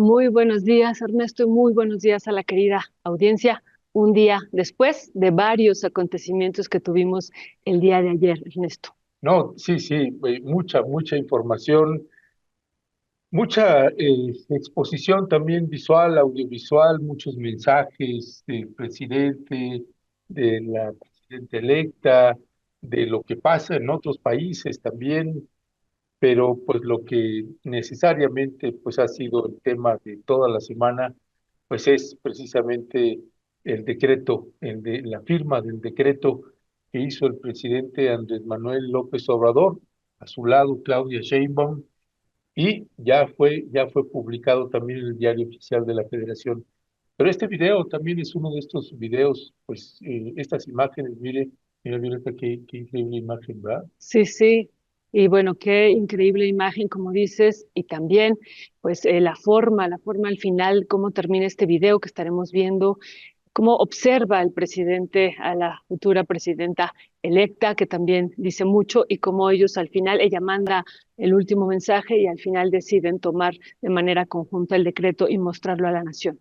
Muy buenos días, Ernesto, y muy buenos días a la querida audiencia. Un día después de varios acontecimientos que tuvimos el día de ayer, Ernesto. No, sí, sí, mucha información, mucha exposición también visual, audiovisual, muchos mensajes del presidente, de la presidenta electa, de lo que pasa en otros países también, pero pues lo que necesariamente pues ha sido el tema de toda la semana, pues es precisamente el decreto, la firma del decreto que hizo el presidente Andrés Manuel López Obrador, a su lado Claudia Sheinbaum, y ya fue publicado también en el Diario Oficial de la Federación. Pero este video también es uno de estos videos, pues estas imágenes, mire, Violeta, qué increíble imagen, ¿verdad? Sí, sí. Y bueno, qué increíble imagen, como dices, y también, pues, la forma al final, cómo termina este video que estaremos viendo, cómo observa el presidente a la futura presidenta electa, que también dice mucho, y cómo ellos al final, ella manda el último mensaje y al final deciden tomar de manera conjunta el decreto y mostrarlo a la nación.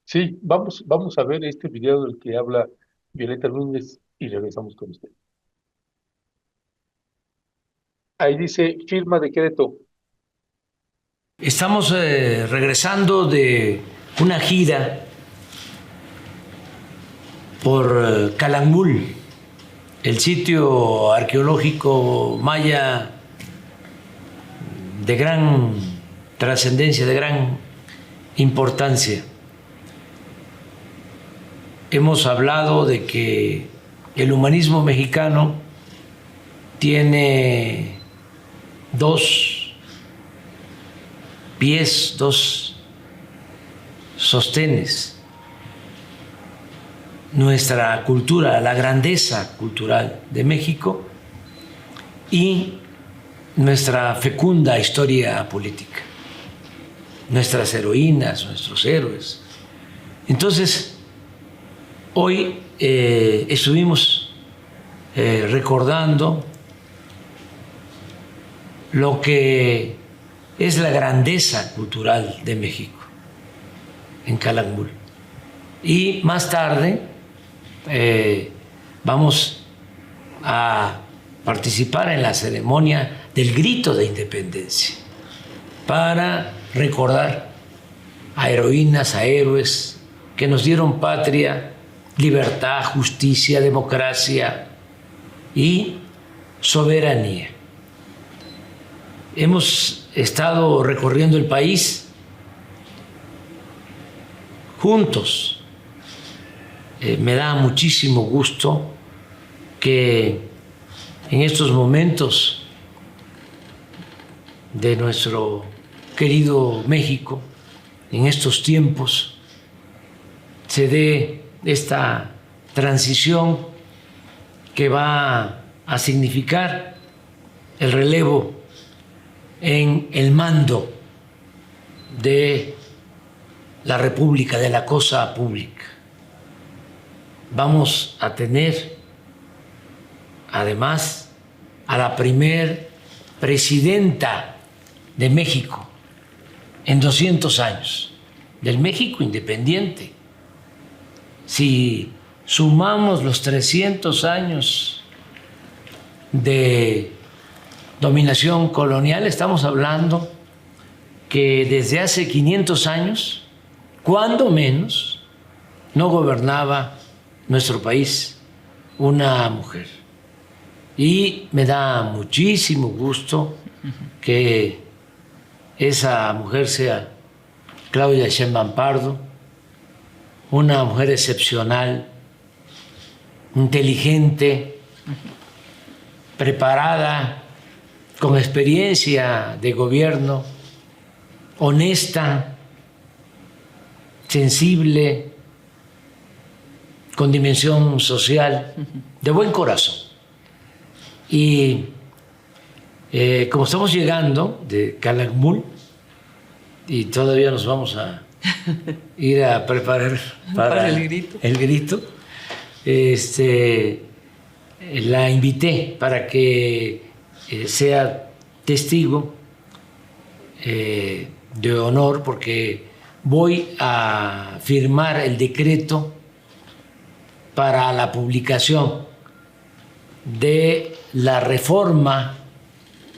Sí, vamos a ver este video del que habla Violeta Núñez y regresamos con usted. Ahí dice firma decreto. Estamos regresando de una gira por Calakmul, el sitio arqueológico maya de gran trascendencia, de gran importancia. Hemos hablado de que el humanismo mexicano tiene dos pies, dos sostenes. Nuestra cultura, la grandeza cultural de México y nuestra fecunda historia política, nuestras heroínas, nuestros héroes. Entonces, hoy estuvimos recordando lo que es la grandeza cultural de México en Calakmul. Y más tarde vamos a participar en la ceremonia del grito de independencia para recordar a heroínas, a héroes que nos dieron patria, libertad, justicia, democracia y soberanía. Hemos estado recorriendo el país juntos. Me da muchísimo gusto que en estos momentos de nuestro querido México, en estos tiempos, se dé esta transición que va a significar el relevo en el mando de la República, de la cosa pública. Vamos a tener, además, a la primer presidenta de México en 200 años, del México independiente. Si sumamos los 300 años de dominación colonial, estamos hablando que desde hace 500 años, cuando menos, no gobernaba nuestro país una mujer. Y me da muchísimo gusto que esa mujer sea Claudia Sheinbaum Pardo, una mujer excepcional, inteligente, preparada, con experiencia de gobierno, honesta, sensible, con dimensión social, de buen corazón. Y como estamos llegando de Calakmul y todavía nos vamos a ir a preparar para el grito, la invité para que sea testigo de honor, porque voy a firmar el decreto para la publicación de la reforma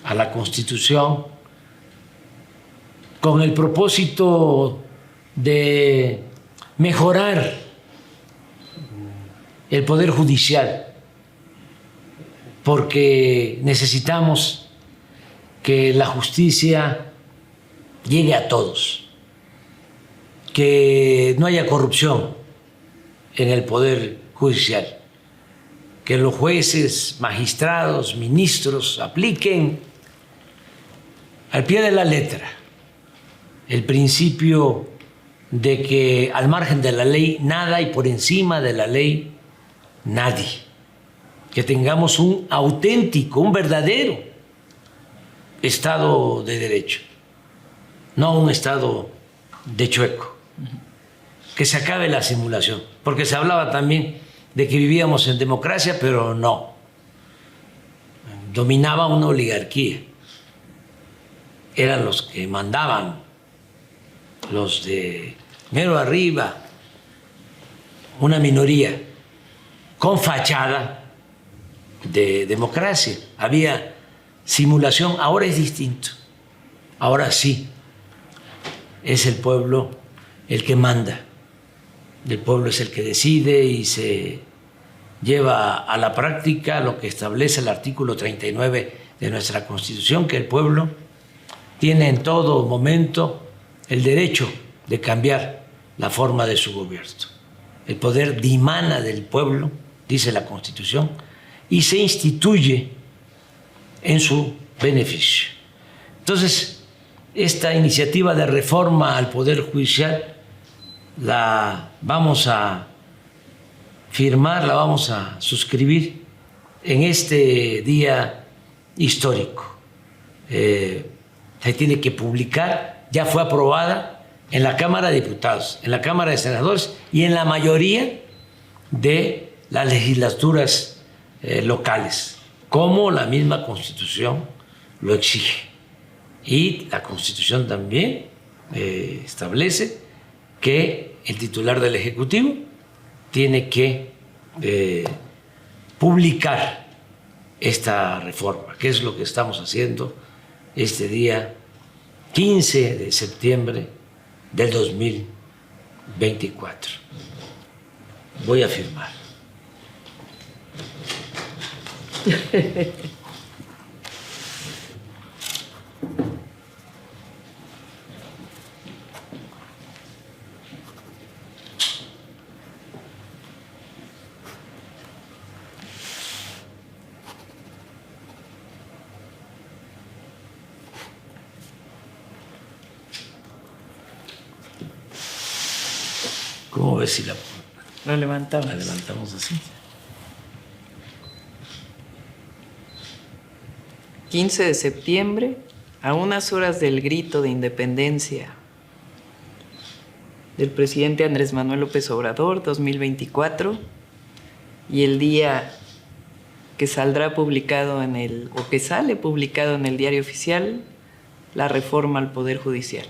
a la Constitución con el propósito de mejorar el Poder Judicial, porque necesitamos que la justicia llegue a todos, que no haya corrupción en el Poder Judicial, que los jueces, magistrados, ministros apliquen al pie de la letra el principio de que al margen de la ley nada y por encima de la ley nadie, que tengamos un auténtico, un verdadero Estado de Derecho, no un Estado de chueco, que se acabe la simulación, porque se hablaba también de que vivíamos en democracia, pero no, dominaba una oligarquía, eran los que mandaban, los de mero arriba, una minoría con fachada de democracia. Había simulación, ahora es distinto. Ahora sí, es el pueblo el que manda, el pueblo es el que decide y se lleva a la práctica lo que establece el artículo 39 de nuestra Constitución, que el pueblo tiene en todo momento el derecho de cambiar la forma de su gobierno. El poder dimana del pueblo, dice la Constitución, y se instituye en su beneficio. Entonces, esta iniciativa de reforma al Poder Judicial la vamos a firmar, la vamos a suscribir en este día histórico. Se tiene que publicar, ya fue aprobada en la Cámara de Diputados, en la Cámara de Senadores y en la mayoría de las legislaturas locales, como la misma Constitución lo exige. Y la Constitución también establece que el titular del Ejecutivo tiene que publicar esta reforma, que es lo que estamos haciendo este día 15 de septiembre del 2024. Voy a firmar. ¿Cómo ves si la levantamos? La levantamos así. 15 de septiembre, a unas horas del grito de independencia del presidente Andrés Manuel López Obrador 2024, y el día que saldrá publicado que sale publicado en el Diario Oficial, la reforma al Poder Judicial.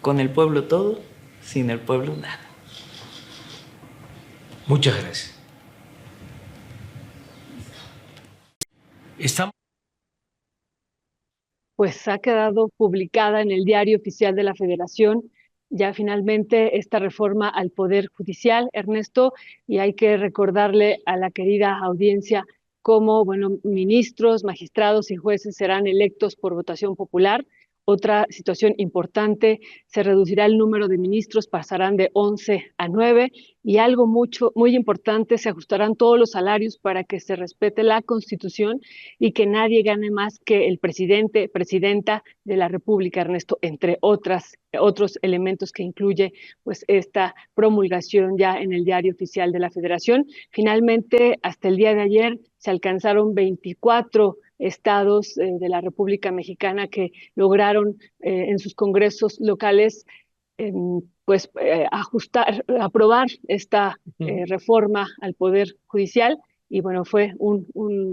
Con el pueblo todo, sin el pueblo nada. Muchas gracias. Estamos. Pues ha quedado publicada en el Diario Oficial de la Federación ya finalmente esta reforma al Poder Judicial, Ernesto, y hay que recordarle a la querida audiencia cómo, bueno, ministros, magistrados y jueces serán electos por votación popular. Otra situación importante, se reducirá el número de ministros, pasarán de 11 a 9, y algo muy importante, se ajustarán todos los salarios para que se respete la Constitución y que nadie gane más que el presidente, presidenta de la República, Ernesto, entre otros elementos que incluye pues esta promulgación ya en el Diario Oficial de la Federación. Finalmente, hasta el día de ayer se alcanzaron 24 estados de la República Mexicana que lograron en sus congresos locales aprobar esta reforma al Poder Judicial. Y bueno, fue un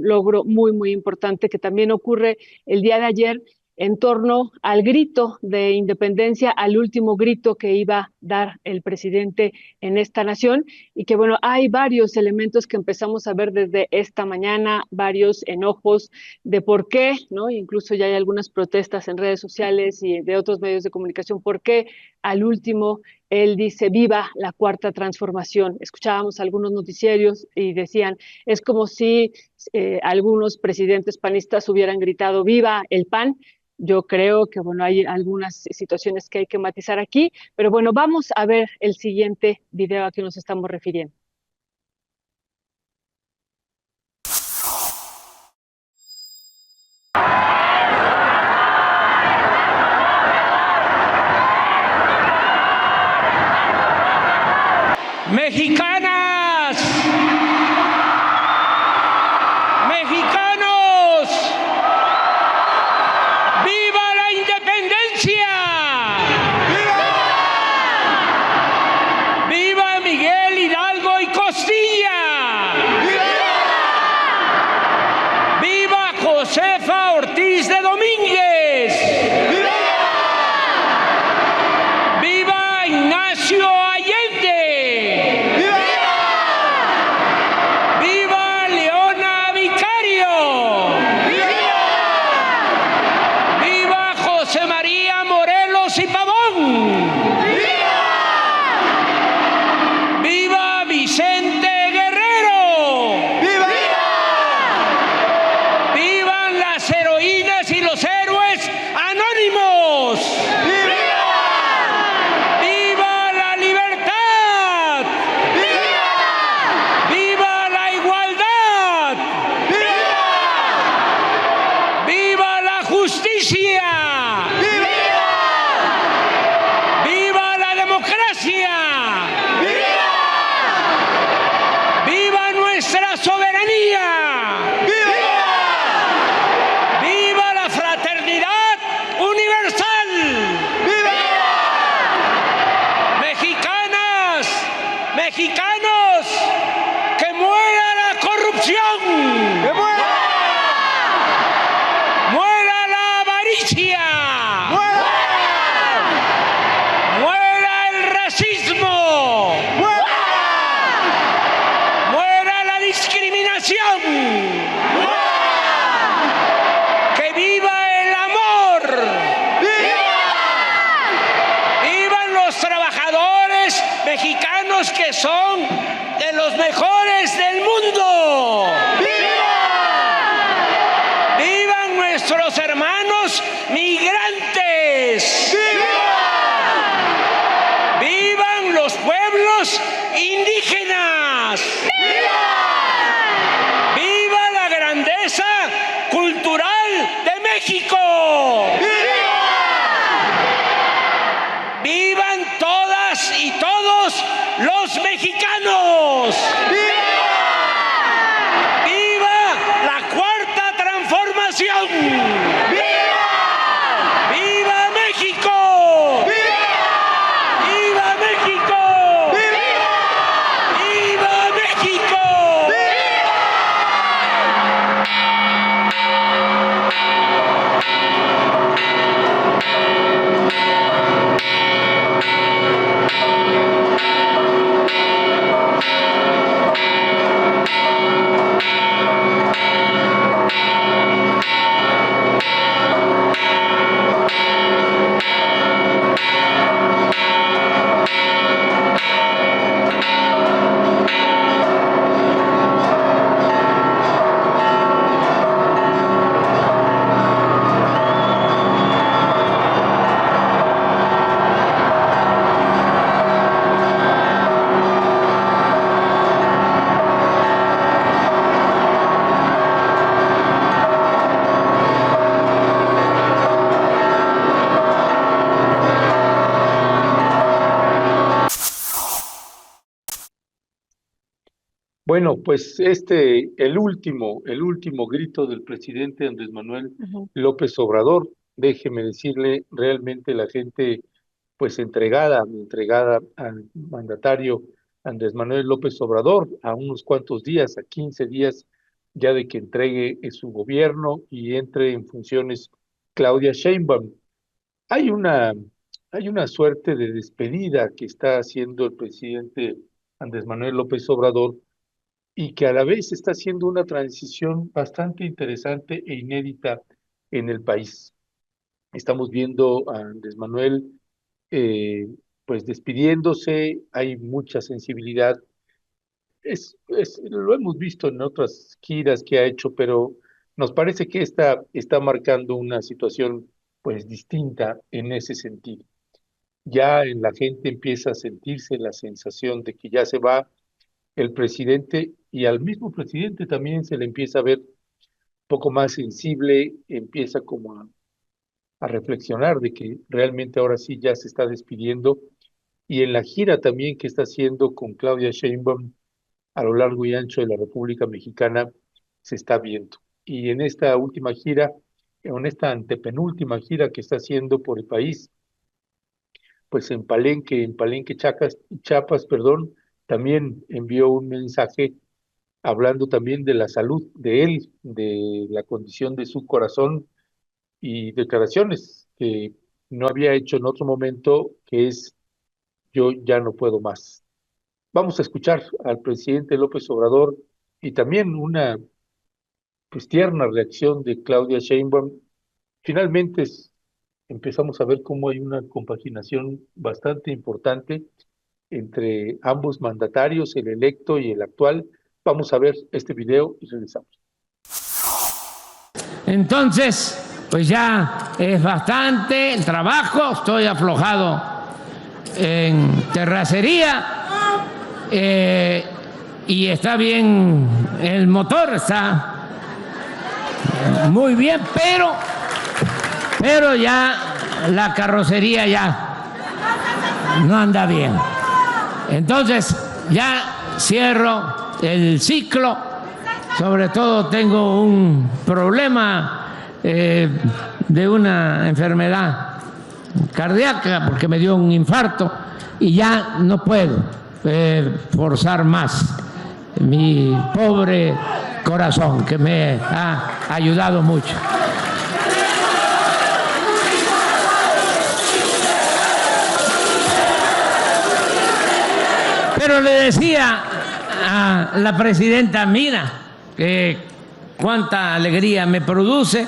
logro muy, muy importante que también ocurre el día de ayer en torno al grito de independencia, al último grito que iba a dar el presidente en esta nación, y que bueno, hay varios elementos que empezamos a ver desde esta mañana, varios enojos de por qué, ¿no? Incluso ya hay algunas protestas en redes sociales y de otros medios de comunicación, por qué al último él dice viva la cuarta transformación. Escuchábamos algunos noticiarios y decían, es como si algunos presidentes panistas hubieran gritado viva el PAN. Yo creo que, bueno, hay algunas situaciones que hay que matizar aquí, pero bueno, vamos a ver el siguiente video a que nos estamos refiriendo. Mexicanas, mexicanos, ¡viva la independencia! ¡Viva! ¡Viva Miguel Hidalgo y Costilla! ¡Viva! ¡Viva Josefa Ortiz de Domínguez! ¡Viva! ¡Viva Ignacio Allende! Mexicanos, que muera la corrupción, que muera, muera la avaricia, muera, muera el racismo, muera, muera la discriminación, muera, que viva el amor, viva, vivan los trabajadores mexicanos que son de los mejores del mundo. ¡Viva! ¡Vivan nuestros hermanos migrantes! ¡Viva! ¡Vivan los pueblos indígenas! ¡Viva! ¡Viva la grandeza cultural de México! ¡Viva! ¡Vivan todas y todos los mexicanos! ¡Viva! ¡Viva la cuarta transformación! ¡Viva! ¡Viva México! ¡Viva! ¡Viva México! ¡Viva! ¡Viva México! Bueno, pues el último grito del presidente Andrés Manuel López Obrador, déjeme decirle, realmente la gente pues entregada al mandatario Andrés Manuel López Obrador, a unos cuantos días, a 15 días ya de que entregue su gobierno y entre en funciones Claudia Sheinbaum. Hay una, hay una suerte de despedida que está haciendo el presidente Andrés Manuel López Obrador y que a la vez está haciendo una transición bastante interesante e inédita en el país. Estamos viendo a Andrés Manuel eh, pues despidiéndose, hay mucha sensibilidad. Lo hemos visto en otras giras que ha hecho, pero nos parece que esta está marcando una situación pues distinta en ese sentido. Ya en la gente empieza a sentirse la sensación de que ya se va el presidente y al mismo presidente también se le empieza a ver un poco más sensible, empieza como a reflexionar de que realmente ahora sí ya se está despidiendo y en la gira también que está haciendo con Claudia Sheinbaum a lo largo y ancho de la República Mexicana se está viendo. Y en esta última gira, en esta antepenúltima gira que está haciendo por el país, pues en Palenque, Chiapas, perdón, también envió un mensaje hablando también de la salud de él, de la condición de su corazón y declaraciones que no había hecho en otro momento, que es yo ya no puedo más. Vamos a escuchar al presidente López Obrador y también una pues tierna reacción de Claudia Sheinbaum. Finalmente empezamos a ver cómo hay una compaginación bastante importante entre ambos mandatarios, el electo y el actual. Vamos a ver este video y regresamos. Entonces, pues ya es bastante el trabajo, estoy aflojado en terracería y está bien el motor, está muy bien, pero ya la carrocería ya no anda bien. Entonces ya cierro el ciclo, sobre todo tengo un problema de una enfermedad cardíaca porque me dio un infarto y ya no puedo forzar más mi pobre corazón que me ha ayudado mucho. Pero le decía a la presidenta, mira, cuánta alegría me produce,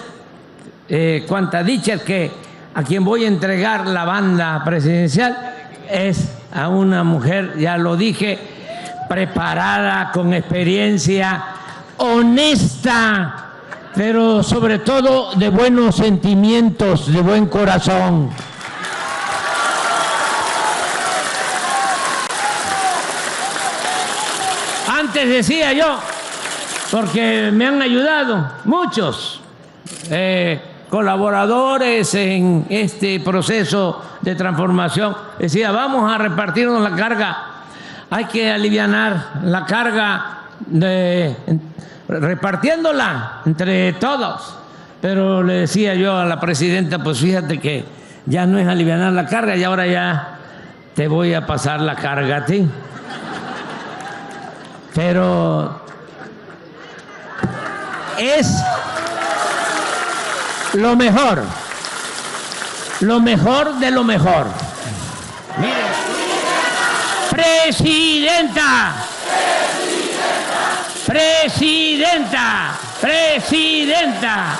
cuánta dicha, que a quien voy a entregar la banda presidencial es a una mujer, ya lo dije, preparada, con experiencia, honesta, pero sobre todo de buenos sentimientos, de buen corazón. Antes decía yo, porque me han ayudado muchos colaboradores en este proceso de transformación, decía, vamos a repartirnos la carga, hay que alivianar la carga repartiéndola entre todos. Pero le decía yo a la presidenta, pues fíjate que ya no es alivianar la carga y ahora ya te voy a pasar la carga a ti. Pero es lo mejor de lo mejor. Miren, presidenta, presidenta, presidenta.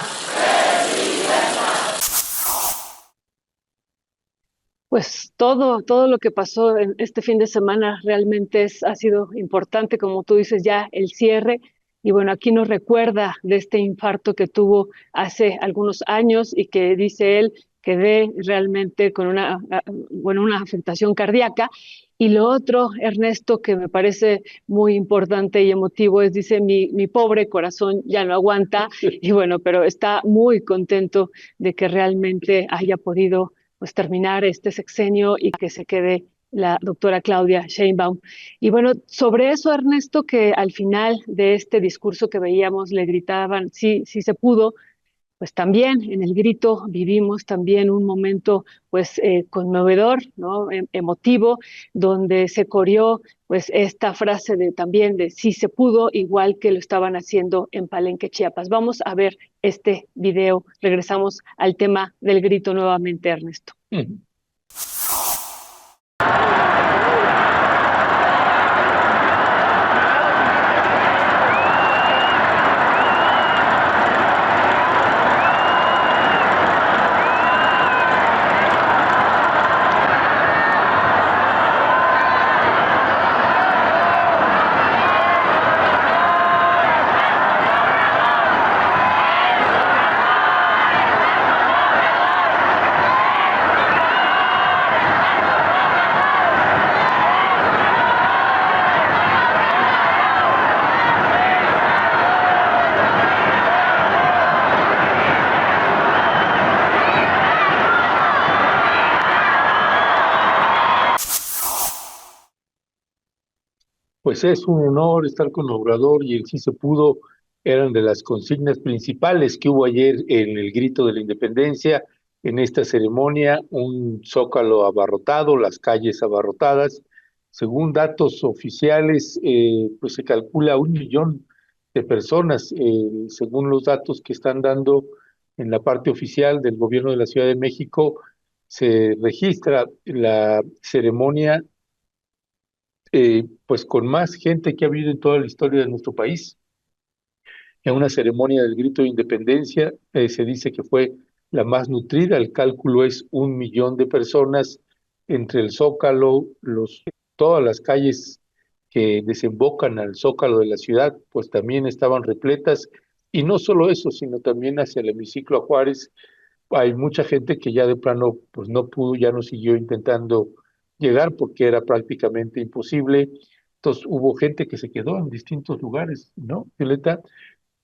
Pues todo lo que pasó en este fin de semana realmente ha sido importante, como tú dices, ya el cierre. Y bueno, aquí nos recuerda de este infarto que tuvo hace algunos años y que dice él quedé realmente con una afectación cardíaca. Y lo otro, Ernesto, que me parece muy importante y emotivo es, dice, mi pobre corazón ya no aguanta. Y bueno, pero está muy contento de que realmente haya podido pues terminar este sexenio y que se quede la doctora Claudia Sheinbaum. Y bueno, sobre eso, Ernesto, que al final de este discurso que veíamos le gritaban, sí, sí se pudo, pues también en el grito vivimos también un momento pues conmovedor, ¿no? Emotivo, donde se coreó pues esta frase de también de sí se pudo, igual que lo estaban haciendo en Palenque, Chiapas. Vamos a ver este video. Regresamos al tema del grito nuevamente, Ernesto. Pues es un honor estar con Obrador y el sí se pudo eran de las consignas principales que hubo ayer en el Grito de la Independencia, en esta ceremonia, un zócalo abarrotado, las calles abarrotadas. Según datos oficiales, pues se calcula 1 millón de personas, según los datos que están dando en la parte oficial del gobierno de la Ciudad de México, se registra la ceremonia pues con más gente que ha habido en toda la historia de nuestro país. En una ceremonia del Grito de Independencia se dice que fue la más nutrida, el cálculo es 1 millón de personas entre el Zócalo, todas las calles que desembocan al Zócalo de la ciudad, pues también estaban repletas, y no solo eso, sino también hacia el hemiciclo a Juárez. Hay mucha gente que ya de plano pues no pudo, ya no siguió intentando llegar porque era prácticamente imposible. Entonces hubo gente que se quedó en distintos lugares, ¿no, Violeta?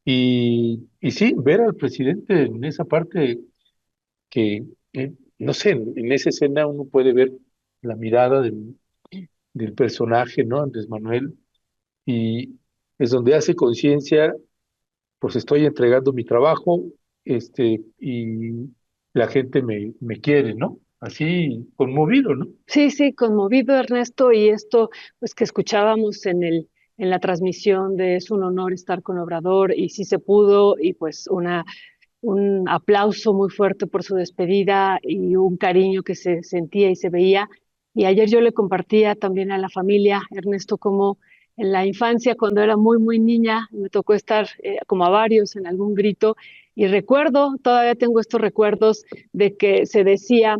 Y sí, ver al presidente en esa parte que, no sé, en esa escena uno puede ver la mirada del personaje, ¿no? Andrés Manuel, y es donde hace conciencia, pues estoy entregando mi trabajo, y la gente me quiere, ¿no? Así conmovido, ¿no? Sí, sí, conmovido Ernesto, y esto pues que escuchábamos en la transmisión de Es un honor estar con Obrador y sí se pudo, y pues un aplauso muy fuerte por su despedida y un cariño que se sentía y se veía. Y ayer yo le compartía también a la familia, Ernesto, como en la infancia, cuando era muy, muy niña, me tocó estar como a varios en algún grito, y recuerdo, todavía tengo estos recuerdos de que se decía,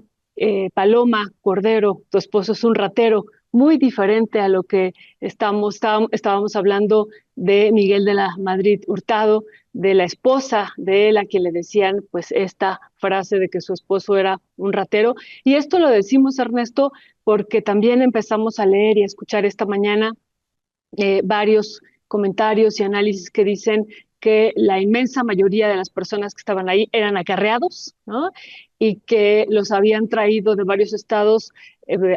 Paloma, Cordero, tu esposo es un ratero, muy diferente a lo que estábamos hablando de Miguel de la Madrid Hurtado, de la esposa de él, a quien le decían pues esta frase de que su esposo era un ratero. Y esto lo decimos, Ernesto, porque también empezamos a leer y a escuchar esta mañana varios comentarios y análisis que dicen que la inmensa mayoría de las personas que estaban ahí eran acarreados, ¿no? Y que los habían traído de varios estados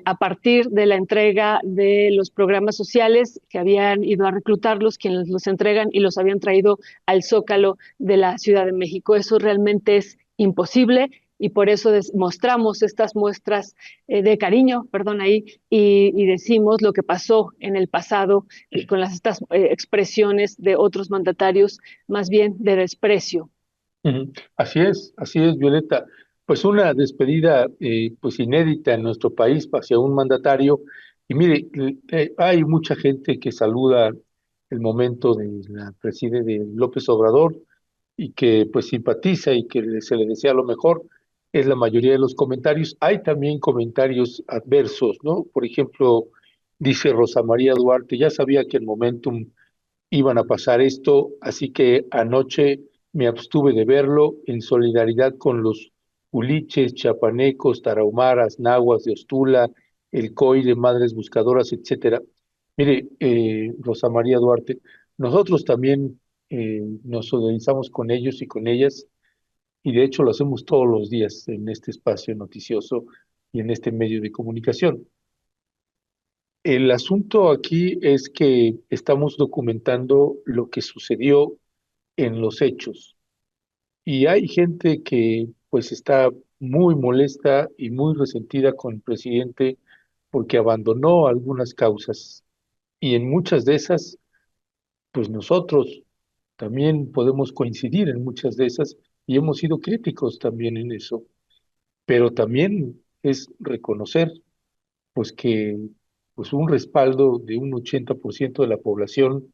a partir de la entrega de los programas sociales, que habían ido a reclutarlos, quienes los entregan, y los habían traído al Zócalo de la Ciudad de México. Eso realmente es imposible, y por eso mostramos estas muestras de cariño, perdón, ahí, y decimos lo que pasó en el pasado con estas expresiones de otros mandatarios, más bien de desprecio. Ujú. Así es, Violeta. Pues una despedida pues inédita en nuestro país hacia un mandatario. Y mire, hay mucha gente que saluda el momento de la presidenta de López Obrador y que pues simpatiza y que se le desea lo mejor. Es la mayoría de los comentarios. Hay también comentarios adversos, ¿no? Por ejemplo, dice Rosa María Duarte, ya sabía que el momentum iban a pasar esto, así que anoche me abstuve de verlo en solidaridad con los huliches, chapanecos, tarahumaras, nahuas de Ostula, el COI de Madres Buscadoras, etcétera. Mire, Rosa María Duarte, nosotros también nos solidarizamos con ellos y con ellas, y de hecho lo hacemos todos los días en este espacio noticioso y en este medio de comunicación. El asunto aquí es que estamos documentando lo que sucedió en los hechos. Y hay gente que pues está muy molesta y muy resentida con el presidente porque abandonó algunas causas. Y en muchas de esas, pues nosotros también podemos coincidir en muchas de esas y hemos sido críticos también en eso. Pero también es reconocer pues que pues un respaldo de un 80% de la población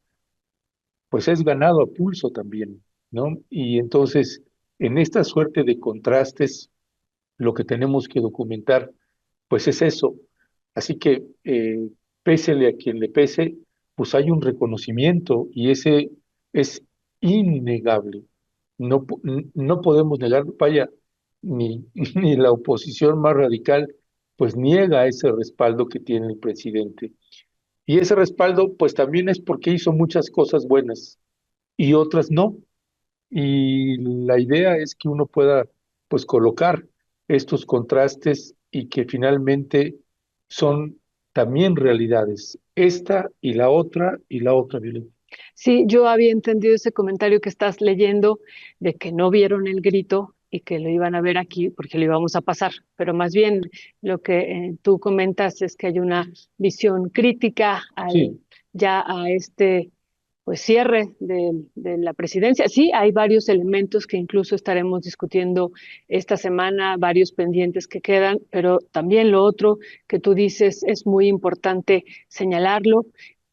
pues es ganado a pulso también, ¿no? Y entonces, en esta suerte de contrastes, lo que tenemos que documentar, pues es eso. Así que, pésele a quien le pese, pues hay un reconocimiento y ese es innegable. No podemos negar, vaya, ni, ni la oposición más radical, pues niega ese respaldo que tiene el presidente. Y ese respaldo, pues también es porque hizo muchas cosas buenas y otras no. Y la idea es que uno pueda, pues, colocar estos contrastes y que finalmente son también realidades, esta y la otra, Violeta. Sí, yo había entendido ese comentario que estás leyendo de que no vieron el grito y que lo iban a ver aquí porque lo íbamos a pasar, pero más bien lo que tú comentas es que hay una visión crítica Sí, ya a este pues cierre de la presidencia. Sí, hay varios elementos que incluso estaremos discutiendo esta semana, varios pendientes que quedan, pero también lo otro que tú dices es muy importante señalarlo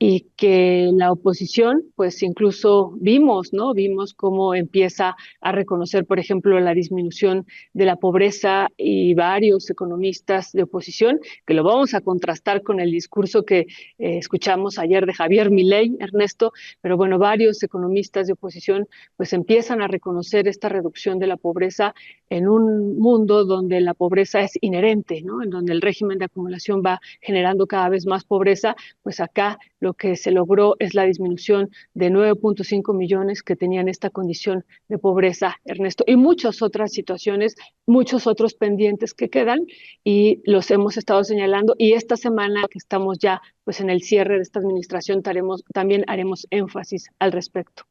y que la oposición, pues incluso vimos, ¿no? Vimos cómo empieza a reconocer, por ejemplo, la disminución de la pobreza y varios economistas de oposición, que lo vamos a contrastar con el discurso que escuchamos ayer de Javier Milei, Ernesto, pero bueno, varios economistas de oposición pues empiezan a reconocer esta reducción de la pobreza en un mundo donde la pobreza es inherente, ¿no? En donde el régimen de acumulación va generando cada vez más pobreza, pues acá lo que se logró es la disminución de 9.5 millones que tenían esta condición de pobreza, Ernesto, y muchas otras situaciones, muchos otros pendientes que quedan y los hemos estado señalando y esta semana que estamos ya pues en el cierre de esta administración también haremos énfasis al respecto.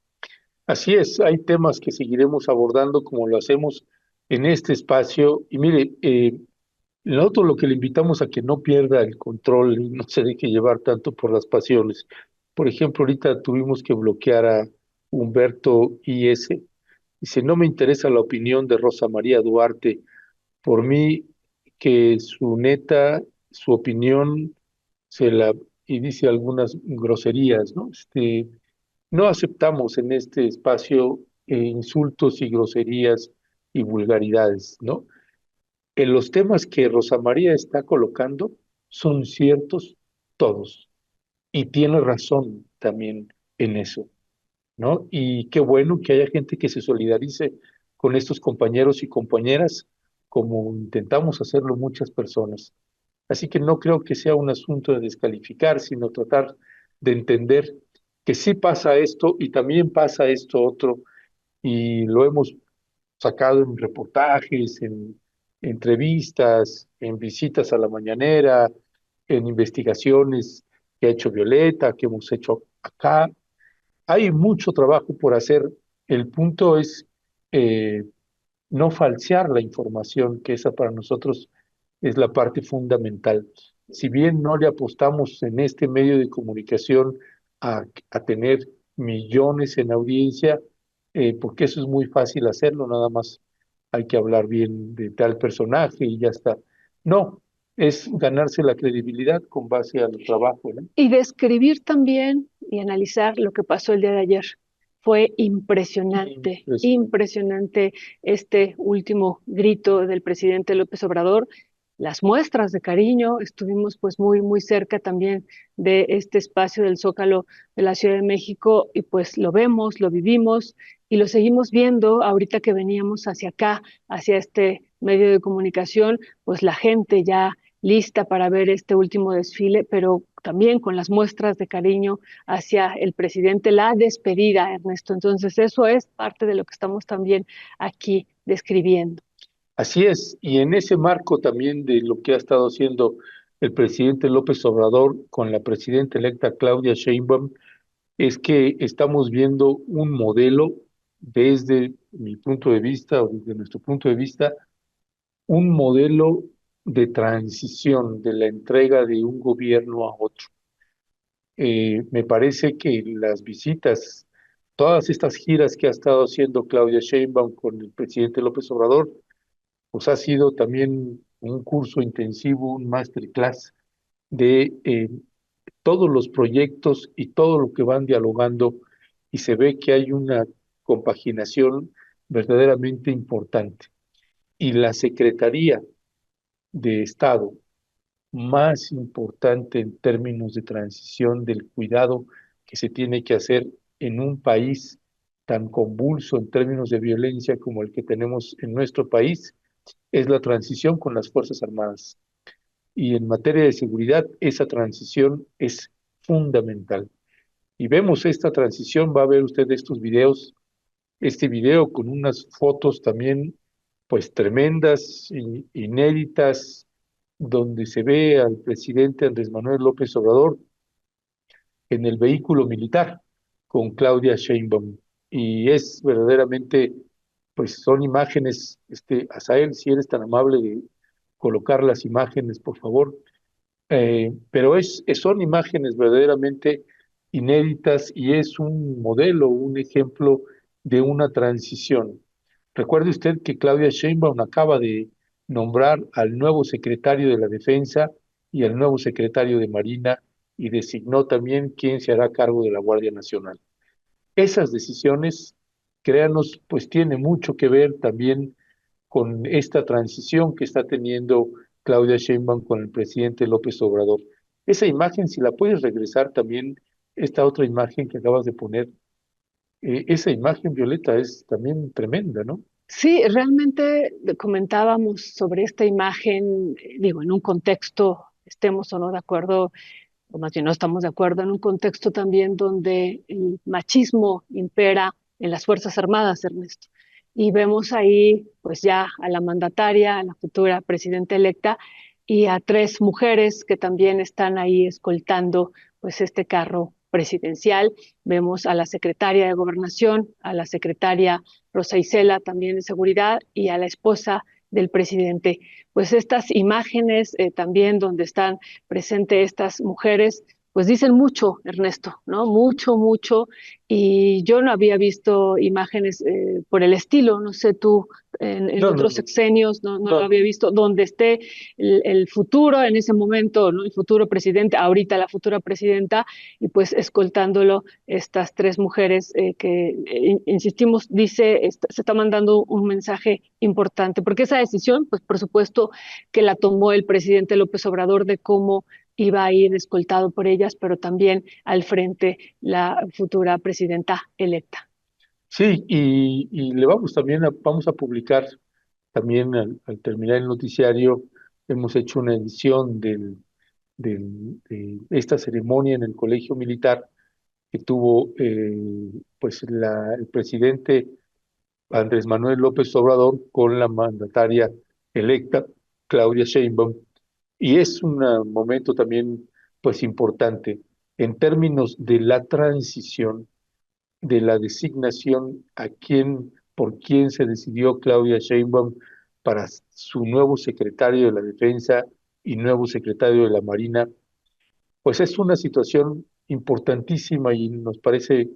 así es, hay temas que seguiremos abordando como lo hacemos en este espacio. Y mire, nosotros lo que le invitamos a que no pierda el control y no se deje llevar tanto por las pasiones. Por ejemplo, ahorita tuvimos que bloquear a Humberto I.S. Dice, no me interesa la opinión de Rosa María Duarte. Por mí, que su neta, su opinión, se la, y dice algunas groserías, ¿no? No aceptamos en este espacio insultos y groserías y vulgaridades, ¿no? En los temas que Rosa María está colocando son ciertos todos y tiene razón también en eso, ¿no? Y qué bueno que haya gente que se solidarice con estos compañeros y compañeras como intentamos hacerlo muchas personas. Así que no creo que sea un asunto de descalificar, sino tratar de entender que sí pasa esto y también pasa esto otro, y lo hemos sacado en reportajes, en entrevistas, en visitas a la mañanera, en investigaciones que ha hecho Violeta, que hemos hecho acá. Hay mucho trabajo por hacer. El punto es eh, no falsear la información, que esa para nosotros es la parte fundamental. Si bien no le apostamos en este medio de comunicación a tener millones en audiencia, porque eso es muy fácil hacerlo, nada más hay que hablar bien de tal personaje y ya está. No, es ganarse la credibilidad con base al trabajo, ¿no? Y describir también y analizar lo que pasó el día de ayer. Fue impresionante, Impresionante. impresionante este último grito del presidente López Obrador, las muestras de cariño, estuvimos pues muy, muy cerca también de este espacio del Zócalo de la Ciudad de México y pues lo vemos, lo vivimos y lo seguimos viendo ahorita que veníamos hacia acá, hacia este medio de comunicación, pues la gente ya lista para ver este último desfile, pero también con las muestras de cariño hacia el presidente, la despedida, Ernesto. Entonces, eso es parte de lo que estamos también aquí describiendo. Así es, y en ese marco también de lo que ha estado haciendo el presidente López Obrador con la presidenta electa Claudia Sheinbaum, es que estamos viendo un modelo desde mi punto de vista o desde nuestro punto de vista, un modelo de transición de la entrega de un gobierno a otro. Me parece que las visitas, todas estas giras que ha estado haciendo Claudia Sheinbaum con el presidente López Obrador, pues ha sido también un curso intensivo, un masterclass de todos los proyectos y todo lo que van dialogando, y se ve que hay una compaginación verdaderamente importante. Y la Secretaría de Estado más importante en términos de transición del cuidado que se tiene que hacer en un país tan convulso en términos de violencia como el que tenemos en nuestro país, es la transición con las Fuerzas Armadas. Y en materia de seguridad, esa transición es fundamental. Y vemos esta transición, va a ver usted estos videos, este video con unas fotos también, pues tremendas, inéditas, donde se ve al presidente Andrés Manuel López Obrador en el vehículo militar con Claudia Sheinbaum. Y es verdaderamente, pues son imágenes, Asael, si eres tan amable de colocar las imágenes, por favor. Pero son imágenes verdaderamente inéditas y es un modelo, un ejemplo de una transición. Recuerde usted que Claudia Sheinbaum acaba de nombrar al nuevo secretario de la Defensa y al nuevo secretario de Marina y designó también quién se hará cargo de la Guardia Nacional. Esas decisiones, créanos, pues tiene mucho que ver también con esta transición que está teniendo Claudia Sheinbaum con el presidente López Obrador. Esa imagen, si la puedes regresar también, esta otra imagen que acabas de poner, esa imagen, Violeta, es también tremenda, ¿no? Sí, realmente comentábamos sobre esta imagen, digo, en un contexto, estemos o no de acuerdo, o más bien no estamos de acuerdo, en un contexto también donde el machismo impera en las Fuerzas Armadas, Ernesto. Y vemos ahí, pues ya a la mandataria, a la futura presidenta electa, y a tres mujeres que también están ahí escoltando, pues este carro presidencial. Vemos a la secretaria de Gobernación, a la secretaria Rosa Isela, también de Seguridad, y a la esposa del presidente. Pues estas imágenes también donde están presentes estas mujeres, pues dicen mucho, Ernesto, ¿no? Mucho, mucho. Y yo no había visto imágenes por el estilo, no sé tú, en No, no, otros no, sexenios, no lo no. había visto, donde esté el futuro en ese momento, ¿no? El futuro presidente, ahorita la futura presidenta, y pues escoltándolo estas tres mujeres que, insistimos, se está mandando un mensaje importante, porque esa decisión, pues por supuesto que la tomó el presidente López Obrador de cómo iba a ir escoltado por ellas, pero también al frente la futura presidenta electa. Sí, y le vamos también vamos a publicar también al terminar el noticiario, hemos hecho una edición de esta ceremonia en el Colegio Militar que tuvo pues el presidente Andrés Manuel López Obrador con la mandataria electa Claudia Sheinbaum. Y es un momento también pues importante en términos de la transición, de la designación por quién se decidió Claudia Sheinbaum para su nuevo secretario de la Defensa y nuevo secretario de la Marina, pues es una situación importantísima y nos parece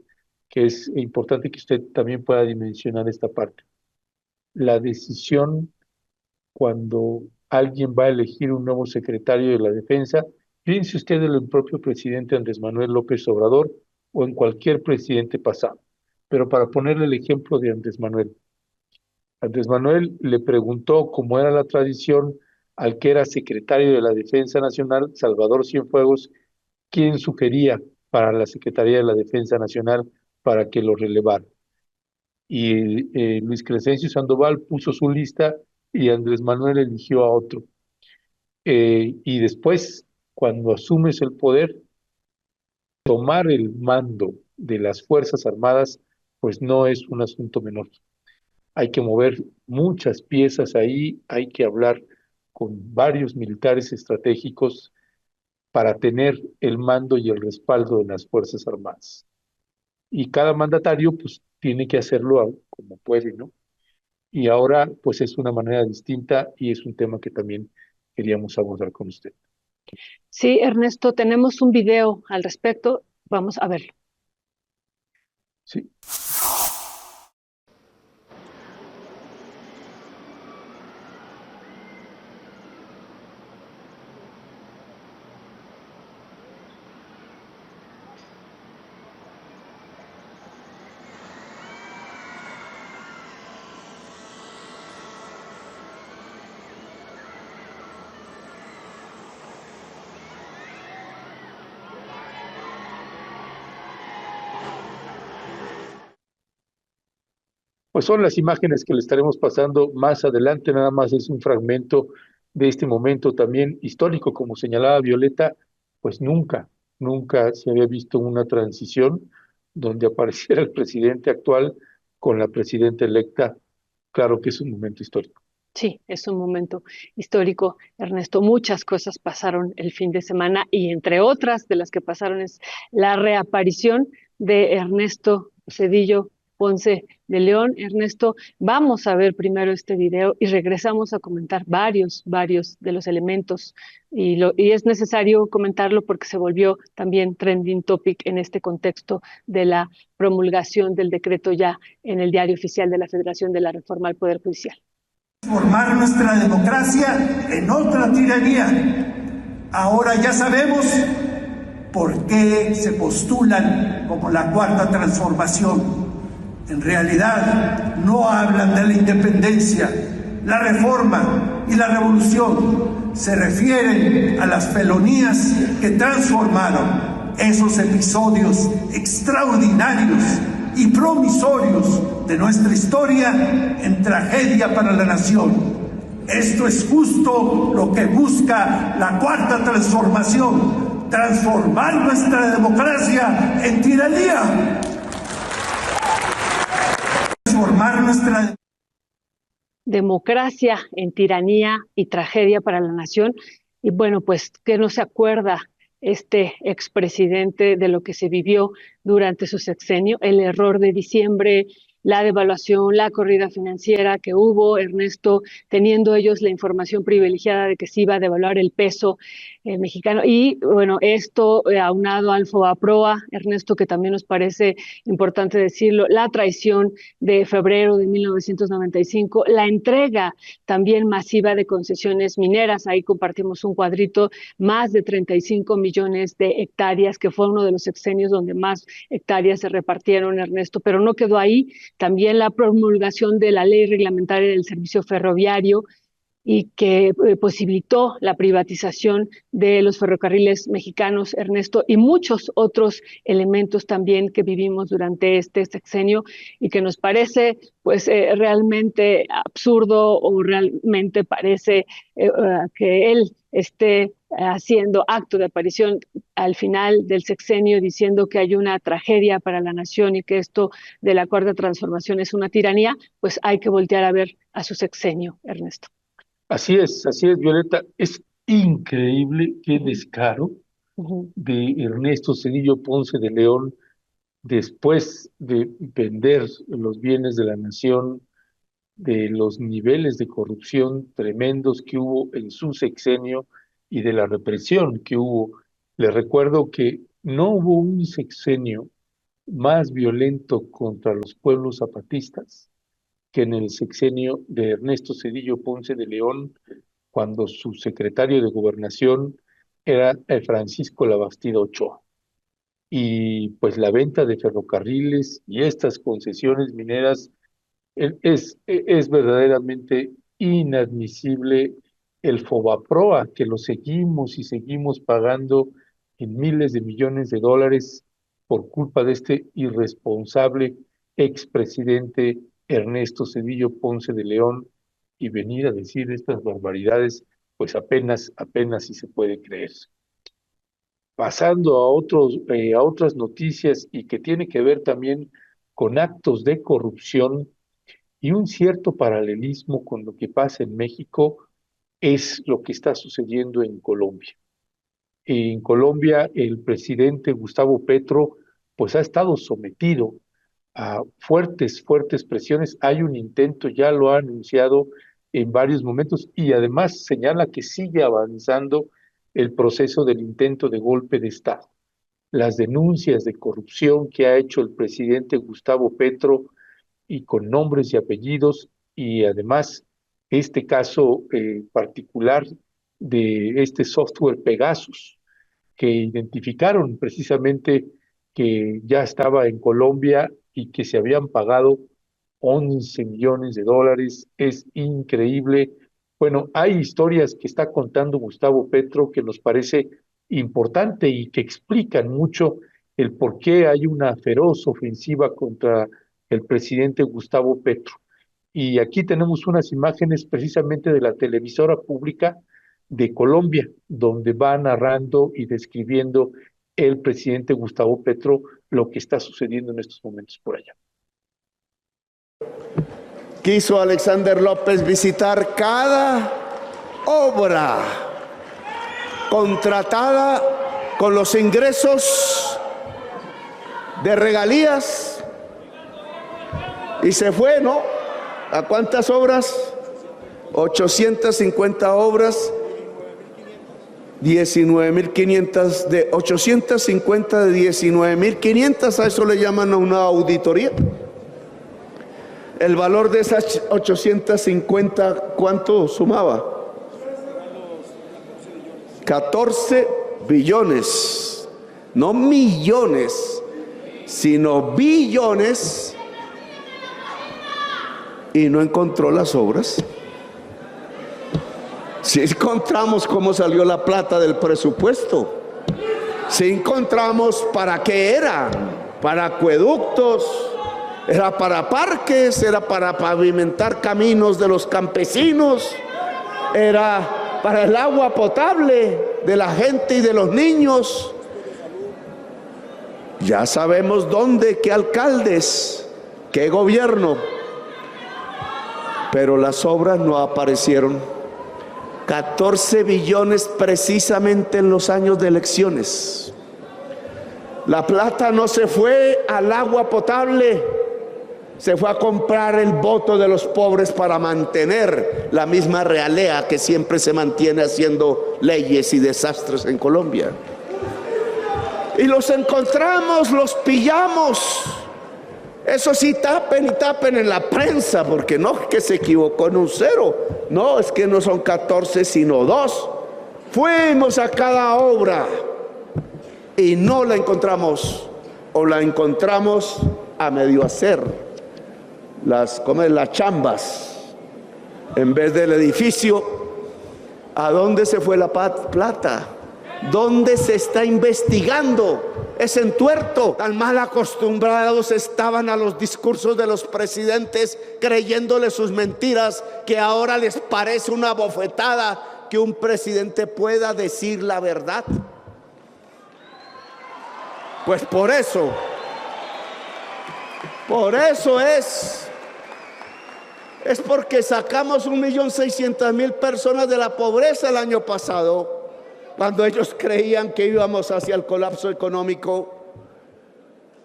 que es importante que usted también pueda dimensionar esta parte. La decisión cuando alguien va a elegir un nuevo secretario de la Defensa, piense usted en el propio presidente Andrés Manuel López Obrador o en cualquier presidente pasado. Pero para ponerle el ejemplo de Andrés Manuel le preguntó, como era la tradición, al que era secretario de la Defensa Nacional, Salvador Cienfuegos, quién sugería para la Secretaría de la Defensa Nacional para que lo relevara. Y Luis Crescencio Sandoval puso su lista y Andrés Manuel eligió a otro. Y después, cuando asumes el poder, tomar el mando de las Fuerzas Armadas, pues no es un asunto menor. Hay que mover muchas piezas ahí, hay que hablar con varios militares estratégicos para tener el mando y el respaldo de las Fuerzas Armadas. y cada mandatario pues tiene que hacerlo como puede, ¿no? Y ahora pues es una manera distinta y es un tema que también queríamos abordar con usted. Sí, Ernesto, tenemos un video al respecto. Vamos a verlo. Sí. Pues son las imágenes que le estaremos pasando más adelante, nada más es un fragmento de este momento también histórico, como señalaba Violeta, pues nunca se había visto una transición donde apareciera el presidente actual con la presidenta electa. Claro que es un momento histórico. Sí, es un momento histórico, Ernesto. Muchas cosas pasaron el fin de semana y entre otras de las que pasaron es la reaparición de Ernesto Zedillo Ponce de León. Ernesto, vamos a ver primero este video y regresamos a comentar varios de los elementos y es necesario comentarlo porque se volvió también trending topic en este contexto de la promulgación del decreto ya en el Diario Oficial de la Federación de la Reforma al Poder Judicial. Transformar nuestra democracia en otra tiranía. Ahora ya sabemos por qué se postulan como la cuarta transformación. En realidad no hablan de la independencia, la reforma y la revolución. Se refieren a las felonías que transformaron esos episodios extraordinarios y promisorios de nuestra historia en tragedia para la nación. Esto es justo lo que busca la cuarta transformación, transformar nuestra democracia en tiranía. Transformar nuestra democracia en tiranía y tragedia para la nación. Y bueno, pues que no se acuerda este expresidente de lo que se vivió durante su sexenio, el error de diciembre, la devaluación, la corrida financiera que hubo, Ernesto, teniendo ellos la información privilegiada de que se iba a devaluar el peso mexicano. Y bueno, esto aunado al FOBAPROA, Ernesto, que también nos parece importante decirlo, la traición de febrero de 1995, la entrega también masiva de concesiones mineras, ahí compartimos un cuadrito, más de 35 millones de hectáreas, que fue uno de los sexenios donde más hectáreas se repartieron, Ernesto, pero no quedó ahí, también la promulgación de la ley reglamentaria del servicio ferroviario y que posibilitó la privatización de los ferrocarriles mexicanos, Ernesto, y muchos otros elementos también que vivimos durante este sexenio y que nos parece pues realmente absurdo o realmente parece que él esté haciendo acto de aparición al final del sexenio diciendo que hay una tragedia para la nación y que esto de la cuarta transformación es una tiranía, pues hay que voltear a ver a su sexenio, Ernesto. Así es, Violeta. Es increíble qué descaro de Ernesto Zedillo Ponce de León después de vender los bienes de la nación, de los niveles de corrupción tremendos que hubo en su sexenio y de la represión que hubo. Le recuerdo que no hubo un sexenio más violento contra los pueblos zapatistas que en el sexenio de Ernesto Zedillo Ponce de León, cuando su secretario de Gobernación era Francisco Labastida Ochoa. Y pues la venta de ferrocarriles y estas concesiones mineras es verdaderamente inadmisible. El FOBAPROA, que lo seguimos y seguimos pagando en miles de millones de dólares por culpa de este irresponsable expresidente Ernesto Zedillo Ponce de León, y venir a decir estas barbaridades, pues apenas si se puede creer. Pasando a otras noticias y que tiene que ver también con actos de corrupción y un cierto paralelismo con lo que pasa en México, es lo que está sucediendo en Colombia. En Colombia, el presidente Gustavo Petro pues ha estado sometido a fuertes presiones. Hay un intento, ya lo ha anunciado en varios momentos, y además señala que sigue avanzando el proceso del intento de golpe de Estado. Las denuncias de corrupción que ha hecho el presidente Gustavo Petro, y con nombres y apellidos, y además este caso particular de este software Pegasus, que identificaron precisamente que ya estaba en Colombia y que se habían pagado 11 millones de dólares. Es increíble. Bueno, hay historias que está contando Gustavo Petro que nos parece importante y que explican mucho el por qué hay una feroz ofensiva contra el presidente Gustavo Petro. Y aquí tenemos unas imágenes precisamente de la televisora pública de Colombia, donde va narrando y describiendo el presidente Gustavo Petro lo que está sucediendo en estos momentos por allá. Quiso Alexander López visitar cada obra contratada con los ingresos de regalías y se fue, ¿no? ¿A cuántas obras? 850 obras, 19.500, de 850 de 19.500, a eso le llaman a una auditoría. El valor de esas 850, ¿cuánto sumaba? 14 billones, no millones, sino billones, y no encontró las obras. Si encontramos cómo salió la plata del presupuesto, si encontramos para qué era, para acueductos, era para parques, era para pavimentar caminos de los campesinos, era para el agua potable de la gente y de los niños. Ya sabemos dónde, qué alcaldes, qué gobierno, pero las obras no aparecieron. 14 billones precisamente en los años de elecciones. La plata no se fue al agua potable, se fue a comprar el voto de los pobres para mantener la misma realea que siempre se mantiene haciendo leyes y desastres en Colombia. Y los encontramos, los pillamos. Eso sí, tapen y tapen en la prensa, porque no es que se equivocó en un cero, no, es que no son 14 sino 2. Fuimos a cada obra y no la encontramos, o la encontramos a medio hacer, las chambas, en vez del edificio. ¿A dónde se fue la plata? ¿Dónde se está investigando ese entuerto? Tan mal acostumbrados estaban a los discursos de los presidentes, creyéndole sus mentiras, que ahora les parece una bofetada que un presidente pueda decir la verdad. Pues por eso es porque sacamos 1.600.000 personas de la pobreza el año pasado, cuando ellos creían que íbamos hacia el colapso económico.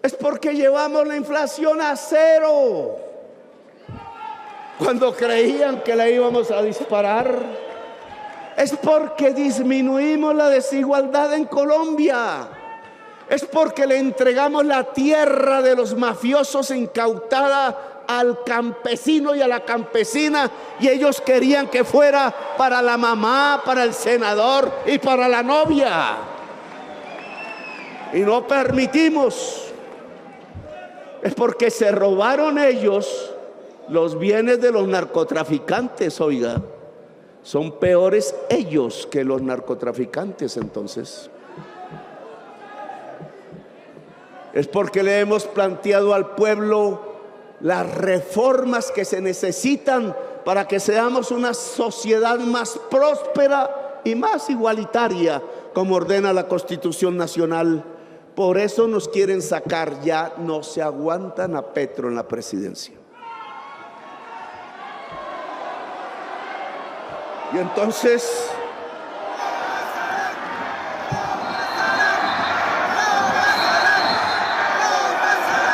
Es porque llevamos la inflación a 0, cuando creían que la íbamos a disparar. Es porque disminuimos la desigualdad en Colombia. Es porque le entregamos la tierra de los mafiosos incautada al campesino y a la campesina, y ellos querían que fuera para la mamá, para el senador y para la novia, y no permitimos. Es porque se robaron ellos los bienes de los narcotraficantes. Oiga, son peores ellos que los narcotraficantes. Entonces es porque le hemos planteado al pueblo las reformas que se necesitan para que seamos una sociedad más próspera y más igualitaria, como ordena la Constitución Nacional. Por eso nos quieren sacar, ya no se aguantan a Petro en la presidencia. Y entonces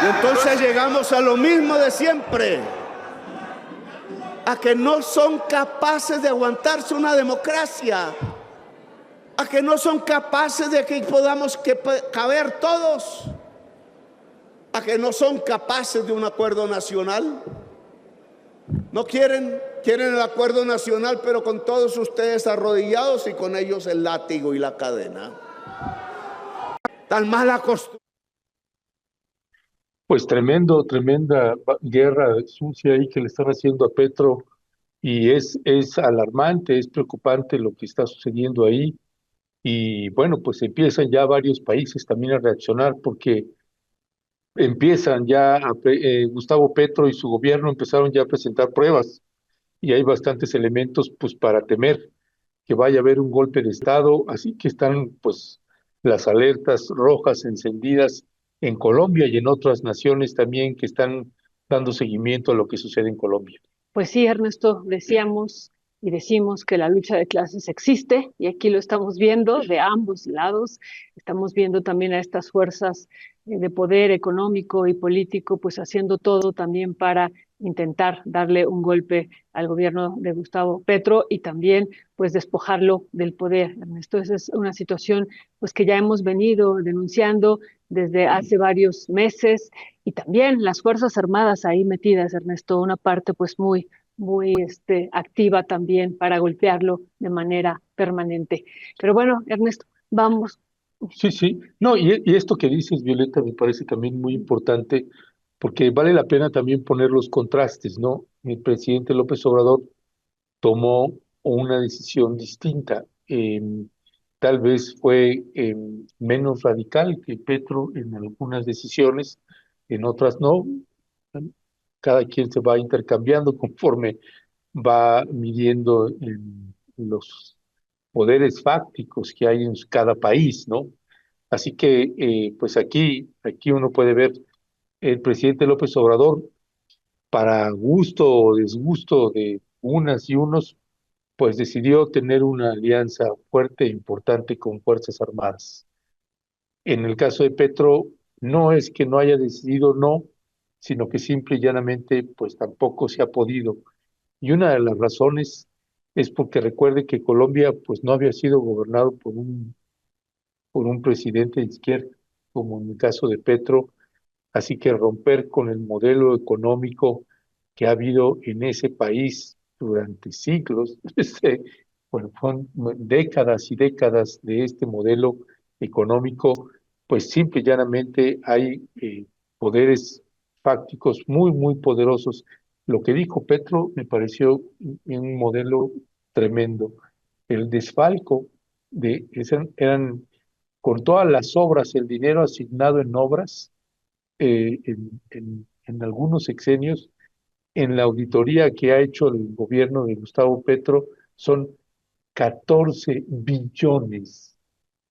Y entonces llegamos a lo mismo de siempre, a que no son capaces de aguantarse una democracia, a que no son capaces de que podamos caber todos, a que no son capaces de un acuerdo nacional. No quieren el acuerdo nacional, pero con todos ustedes arrodillados y con ellos el látigo y la cadena. Tan mala costumbre. Pues tremenda guerra sucia ahí que le están haciendo a Petro, y es alarmante, es preocupante lo que está sucediendo ahí. Y bueno, pues empiezan ya varios países también a reaccionar, porque empiezan ya, Gustavo Petro y su gobierno empezaron ya a presentar pruebas, y hay bastantes elementos pues para temer que vaya a haber un golpe de Estado, así que están pues las alertas rojas encendidas en Colombia y en otras naciones también que están dando seguimiento a lo que sucede en Colombia. Pues sí, Ernesto, decíamos y decimos que la lucha de clases existe y aquí lo estamos viendo de ambos lados. Estamos viendo también a estas fuerzas de poder económico y político pues haciendo todo también para intentar darle un golpe al gobierno de Gustavo Petro y también pues despojarlo del poder. Ernesto, esa es una situación pues que ya hemos venido denunciando desde hace varios meses y también las Fuerzas Armadas ahí metidas, Ernesto, una parte pues muy activa también para golpearlo de manera permanente. Pero bueno, Ernesto, vamos. Sí. No, y esto que dices, Violeta, me parece también muy importante, porque vale la pena también poner los contrastes, ¿no? El presidente López Obrador tomó una decisión distinta. Tal vez fue menos radical que Petro en algunas decisiones, en otras no. Cada quien se va intercambiando conforme va midiendo los poderes fácticos que hay en cada país, ¿no? Así que, pues aquí uno puede ver el presidente López Obrador, para gusto o desgusto de unas y unos, pues decidió tener una alianza fuerte e importante con Fuerzas Armadas. En el caso de Petro, no es que no haya decidido no, sino que simple y llanamente, pues tampoco se ha podido. Y una de las razones es porque recuerde que Colombia, pues no había sido gobernado por un presidente de izquierda, como en el caso de Petro, así que romper con el modelo económico que ha habido en ese país durante siglos, bueno, fueron décadas y décadas de este modelo económico, pues simple y llanamente hay poderes fácticos muy poderosos. Lo que dijo Petro me pareció un modelo tremendo. El desfalco eran con todas las obras, el dinero asignado en obras, en algunos sexenios, en la auditoría que ha hecho el gobierno de Gustavo Petro, son 14 billones,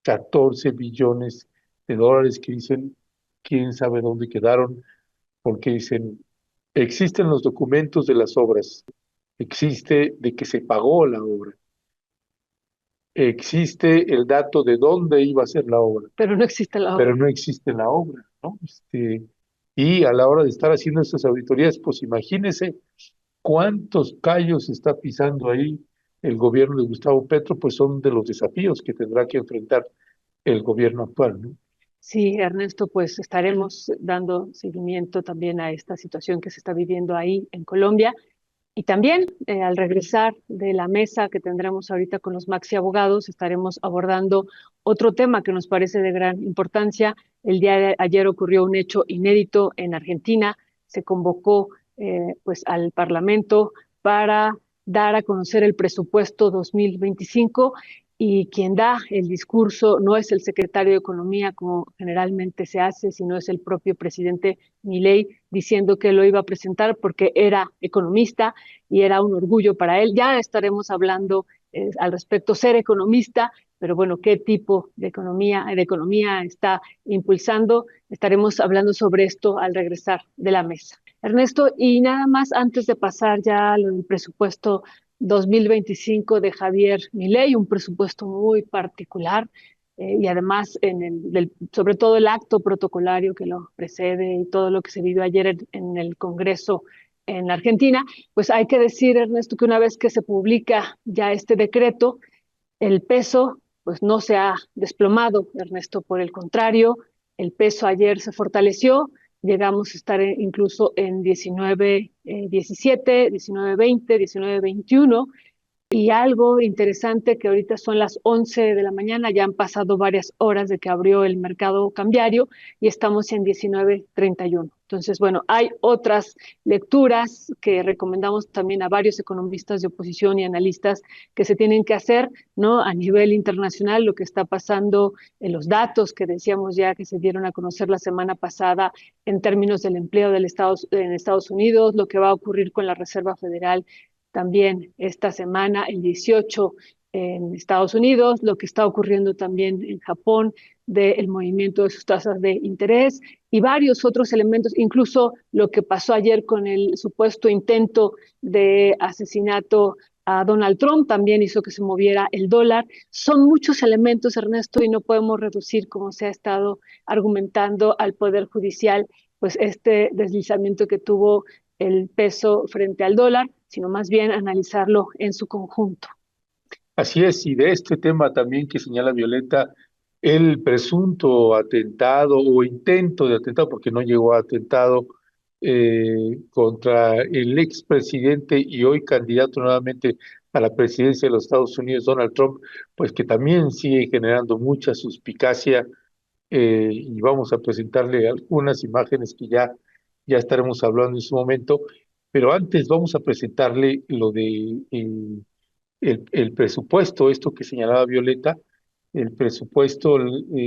14 billones de dólares que dicen, quién sabe dónde quedaron, porque dicen, existen los documentos de las obras, existe de que se pagó la obra, existe el dato de dónde iba a ser la obra, Pero no existe la pero obra. no existe la obra, ¿no? Y a la hora de estar haciendo estas auditorías, pues imagínese cuántos callos está pisando ahí el gobierno de Gustavo Petro, pues son de los desafíos que tendrá que enfrentar el gobierno actual, ¿no? Sí, Ernesto, pues estaremos dando seguimiento también a esta situación que se está viviendo ahí en Colombia. Y también al regresar de la mesa que tendremos ahorita con los Maxi Abogados, estaremos abordando otro tema que nos parece de gran importancia. El día de ayer ocurrió un hecho inédito en Argentina. Se convocó pues al Parlamento para dar a conocer el presupuesto 2025 y quien da el discurso no es el secretario de Economía como generalmente se hace, sino es el propio presidente Milei diciendo que lo iba a presentar porque era economista y era un orgullo para él. Ya estaremos hablando al respecto, ser economista, pero bueno, ¿qué tipo de economía está impulsando? Estaremos hablando sobre esto al regresar de la mesa. Ernesto, y nada más antes de pasar ya a lo del presupuesto 2025 de Javier Milei, un presupuesto muy particular, y además sobre todo el acto protocolario que lo precede y todo lo que se vivió ayer en el Congreso en Argentina, pues hay que decir, Ernesto, que una vez que se publica ya este decreto, el peso pues no se ha desplomado, Ernesto, por el contrario, el peso ayer se fortaleció, llegamos a estar incluso en 19.17, 19.20, 19.21, y algo interesante que ahorita son las 11 de la mañana, ya han pasado varias horas de que abrió el mercado cambiario y estamos en 19.31. Entonces, bueno, hay otras lecturas que recomendamos también a varios economistas de oposición y analistas que se tienen que hacer, ¿no? A nivel internacional, lo que está pasando en los datos que decíamos ya que se dieron a conocer la semana pasada en términos del empleo en Estados Unidos, lo que va a ocurrir con la Reserva Federal también esta semana, el 18 en Estados Unidos, lo que está ocurriendo también en Japón del movimiento de sus tasas de interés y varios otros elementos, incluso lo que pasó ayer con el supuesto intento de asesinato a Donald Trump, también hizo que se moviera el dólar. Son muchos elementos, Ernesto, y no podemos reducir, como se ha estado argumentando, al Poder Judicial, pues este deslizamiento que tuvo el peso frente al dólar, sino más bien analizarlo en su conjunto. Así es, y de este tema también que señala Violeta, el presunto atentado o intento de atentado, porque no llegó a atentado, contra el expresidente y hoy candidato nuevamente a la presidencia de los Estados Unidos, Donald Trump, pues que también sigue generando mucha suspicacia, y vamos a presentarle algunas imágenes que ya estaremos hablando en su momento, pero antes vamos a presentarle lo de el presupuesto, esto que señalaba Violeta, el presupuesto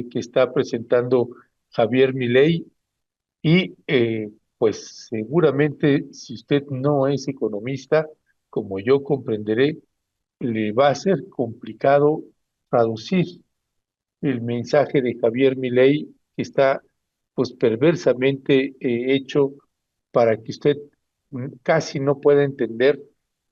que está presentando Javier Milei y pues seguramente si usted no es economista, como yo comprenderé, le va a ser complicado traducir el mensaje de Javier Milei que está pues perversamente hecho para que usted casi no pueda entender,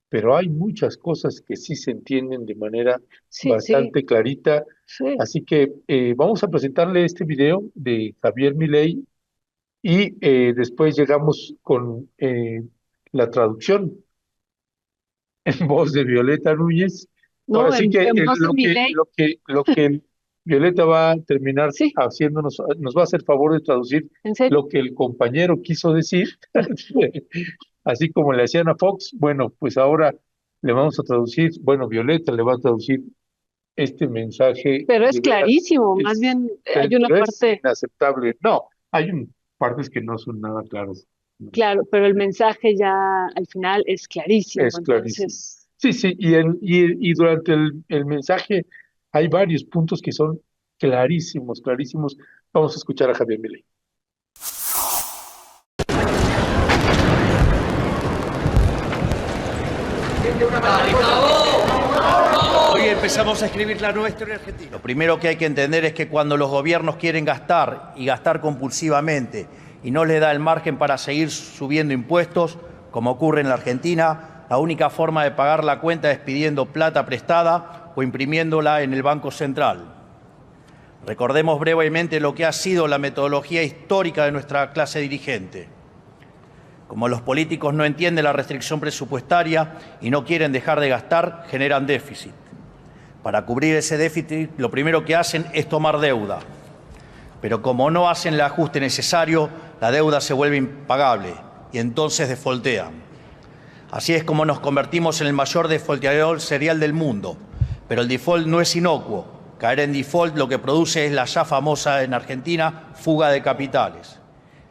pero hay muchas cosas que sí se entienden de manera bastante clarita. Sí. Así que vamos a presentarle este video de Javier Milei y después llegamos con la traducción en voz de Violeta Núñez. No, Ahora sí que en voz de Milei. lo que Violeta va a terminar Sí. haciéndonos, nos va a hacer favor de traducir ¿En serio? lo que el compañero quiso decir, así como le hacían a Fox. Bueno, pues ahora le vamos a traducir, bueno, Violeta le va a traducir este mensaje. Pero es de veras, clarísimo, más bien hay una pero parte. es inaceptable. No, hay partes que no son nada claras. Claro, pero el mensaje ya al final es clarísimo. Es clarísimo. Entonces, Sí, sí, y durante el mensaje hay varios puntos que son clarísimos, clarísimos. Vamos a escuchar a Javier Milei. Hoy empezamos a escribir la nueva historia argentina. Lo primero que hay que entender es que cuando los gobiernos quieren gastar y gastar compulsivamente y no les da el margen para seguir subiendo impuestos, como ocurre en la Argentina, la única forma de pagar la cuenta es pidiendo plata prestada o imprimiéndola en el Banco Central. Recordemos brevemente lo que ha sido la metodología histórica de nuestra clase dirigente. Como los políticos no entienden la restricción presupuestaria y no quieren dejar de gastar, generan déficit. Para cubrir ese déficit, lo primero que hacen es tomar deuda. Pero como no hacen el ajuste necesario, la deuda se vuelve impagable y entonces defaultean. Así es como nos convertimos en el mayor defaulteador serial del mundo. Pero el default no es inocuo. Caer en default lo que produce es la ya famosa en Argentina fuga de capitales.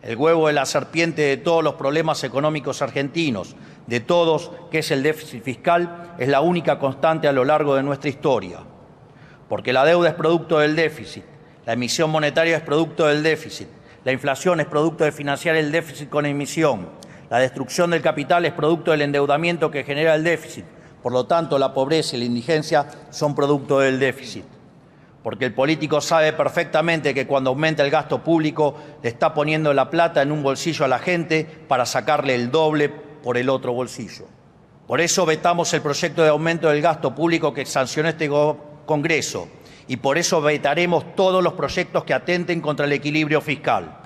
El huevo de la serpiente de todos los problemas económicos argentinos, de todos, que es el déficit fiscal, es la única constante a lo largo de nuestra historia. Porque la deuda es producto del déficit, la emisión monetaria es producto del déficit, la inflación es producto de financiar el déficit con emisión, la destrucción del capital es producto del endeudamiento que genera el déficit. Por lo tanto, la pobreza y la indigencia son producto del déficit. Porque el político sabe perfectamente que cuando aumenta el gasto público le está poniendo la plata en un bolsillo a la gente para sacarle el doble por el otro bolsillo. Por eso vetamos el proyecto de aumento del gasto público que sancionó este Congreso y por eso vetaremos todos los proyectos que atenten contra el equilibrio fiscal.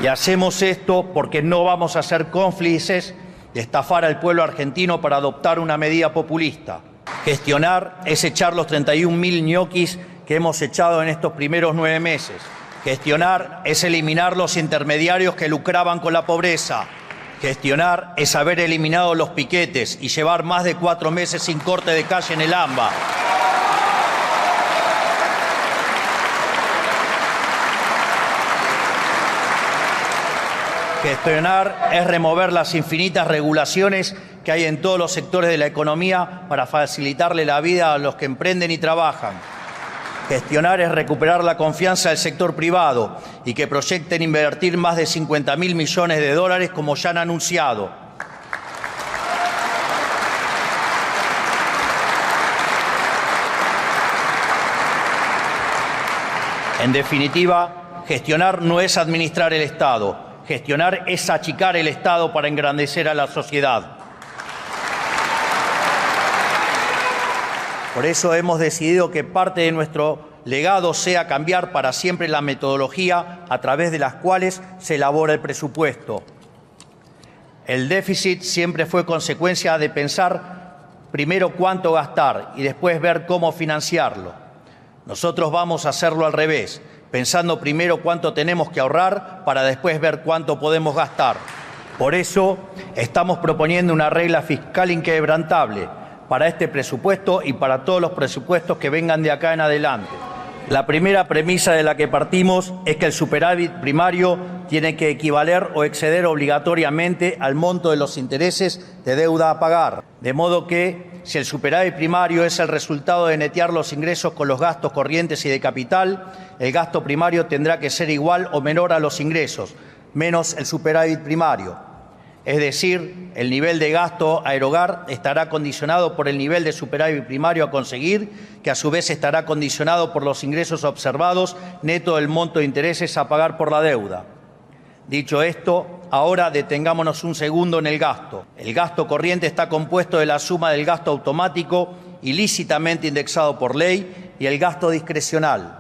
Y hacemos esto porque no vamos a ser cómplices de estafar al pueblo argentino para adoptar una medida populista. Gestionar es echar los 31.000 ñoquis que hemos echado en estos primeros 9 meses. Gestionar es eliminar los intermediarios que lucraban con la pobreza. Gestionar es haber eliminado los piquetes y llevar más de 4 meses sin corte de calle en el AMBA. Gestionar es remover las infinitas regulaciones que hay en todos los sectores de la economía para facilitarle la vida a los que emprenden y trabajan. Gestionar es recuperar la confianza del sector privado y que proyecten invertir más de 50.000 millones de dólares como ya han anunciado. En definitiva, gestionar no es administrar el Estado. Gestionar es achicar el Estado para engrandecer a la sociedad. Por eso hemos decidido que parte de nuestro legado sea cambiar para siempre la metodología a través de las cuales se elabora el presupuesto. El déficit siempre fue consecuencia de pensar primero cuánto gastar y después ver cómo financiarlo. Nosotros vamos a hacerlo al revés, pensando primero cuánto tenemos que ahorrar para después ver cuánto podemos gastar. Por eso estamos proponiendo una regla fiscal inquebrantable para este presupuesto y para todos los presupuestos que vengan de acá en adelante. La primera premisa de la que partimos es que el superávit primario tiene que equivaler o exceder obligatoriamente al monto de los intereses de deuda a pagar. De modo que, si el superávit primario es el resultado de netear los ingresos con los gastos corrientes y de capital, el gasto primario tendrá que ser igual o menor a los ingresos, menos el superávit primario. Es decir, el nivel de gasto a erogar estará condicionado por el nivel de superávit primario a conseguir, que a su vez estará condicionado por los ingresos observados, neto del monto de intereses a pagar por la deuda. Dicho esto, ahora detengámonos un segundo en el gasto. El gasto corriente está compuesto de la suma del gasto automático, ilícitamente indexado por ley, y el gasto discrecional.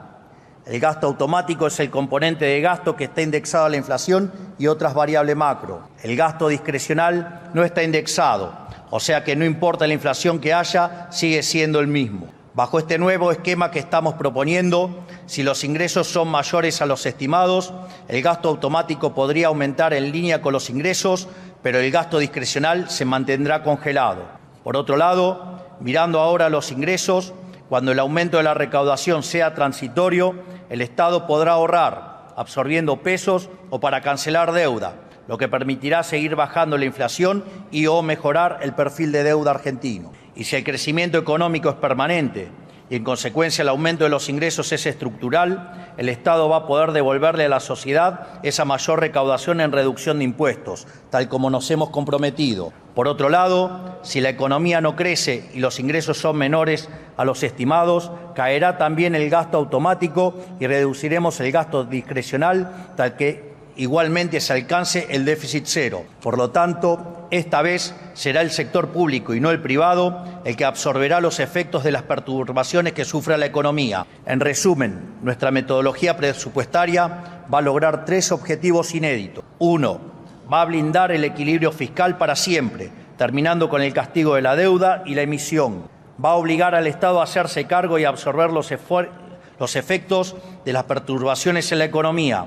El gasto automático es el componente de gasto que está indexado a la inflación y otras variables macro. El gasto discrecional no está indexado, o sea que no importa la inflación que haya, sigue siendo el mismo. Bajo este nuevo esquema que estamos proponiendo, si los ingresos son mayores a los estimados, el gasto automático podría aumentar en línea con los ingresos, pero el gasto discrecional se mantendrá congelado. Por otro lado, mirando ahora los ingresos, cuando el aumento de la recaudación sea transitorio, el Estado podrá ahorrar, absorbiendo pesos o para cancelar deuda, lo que permitirá seguir bajando la inflación y o mejorar el perfil de deuda argentino. Y si el crecimiento económico es permanente y en consecuencia el aumento de los ingresos es estructural, el Estado va a poder devolverle a la sociedad esa mayor recaudación en reducción de impuestos, tal como nos hemos comprometido. Por otro lado, si la economía no crece y los ingresos son menores a los estimados, caerá también el gasto automático y reduciremos el gasto discrecional, tal que igualmente se alcance el déficit cero. Por lo tanto, esta vez será el sector público y no el privado el que absorberá los efectos de las perturbaciones que sufra la economía. En resumen, nuestra metodología presupuestaria va a lograr 3 objetivos inéditos. 1. Va a blindar el equilibrio fiscal para siempre, terminando con el castigo de la deuda y la emisión. Va a obligar al Estado a hacerse cargo y a absorber los efectos de las perturbaciones en la economía.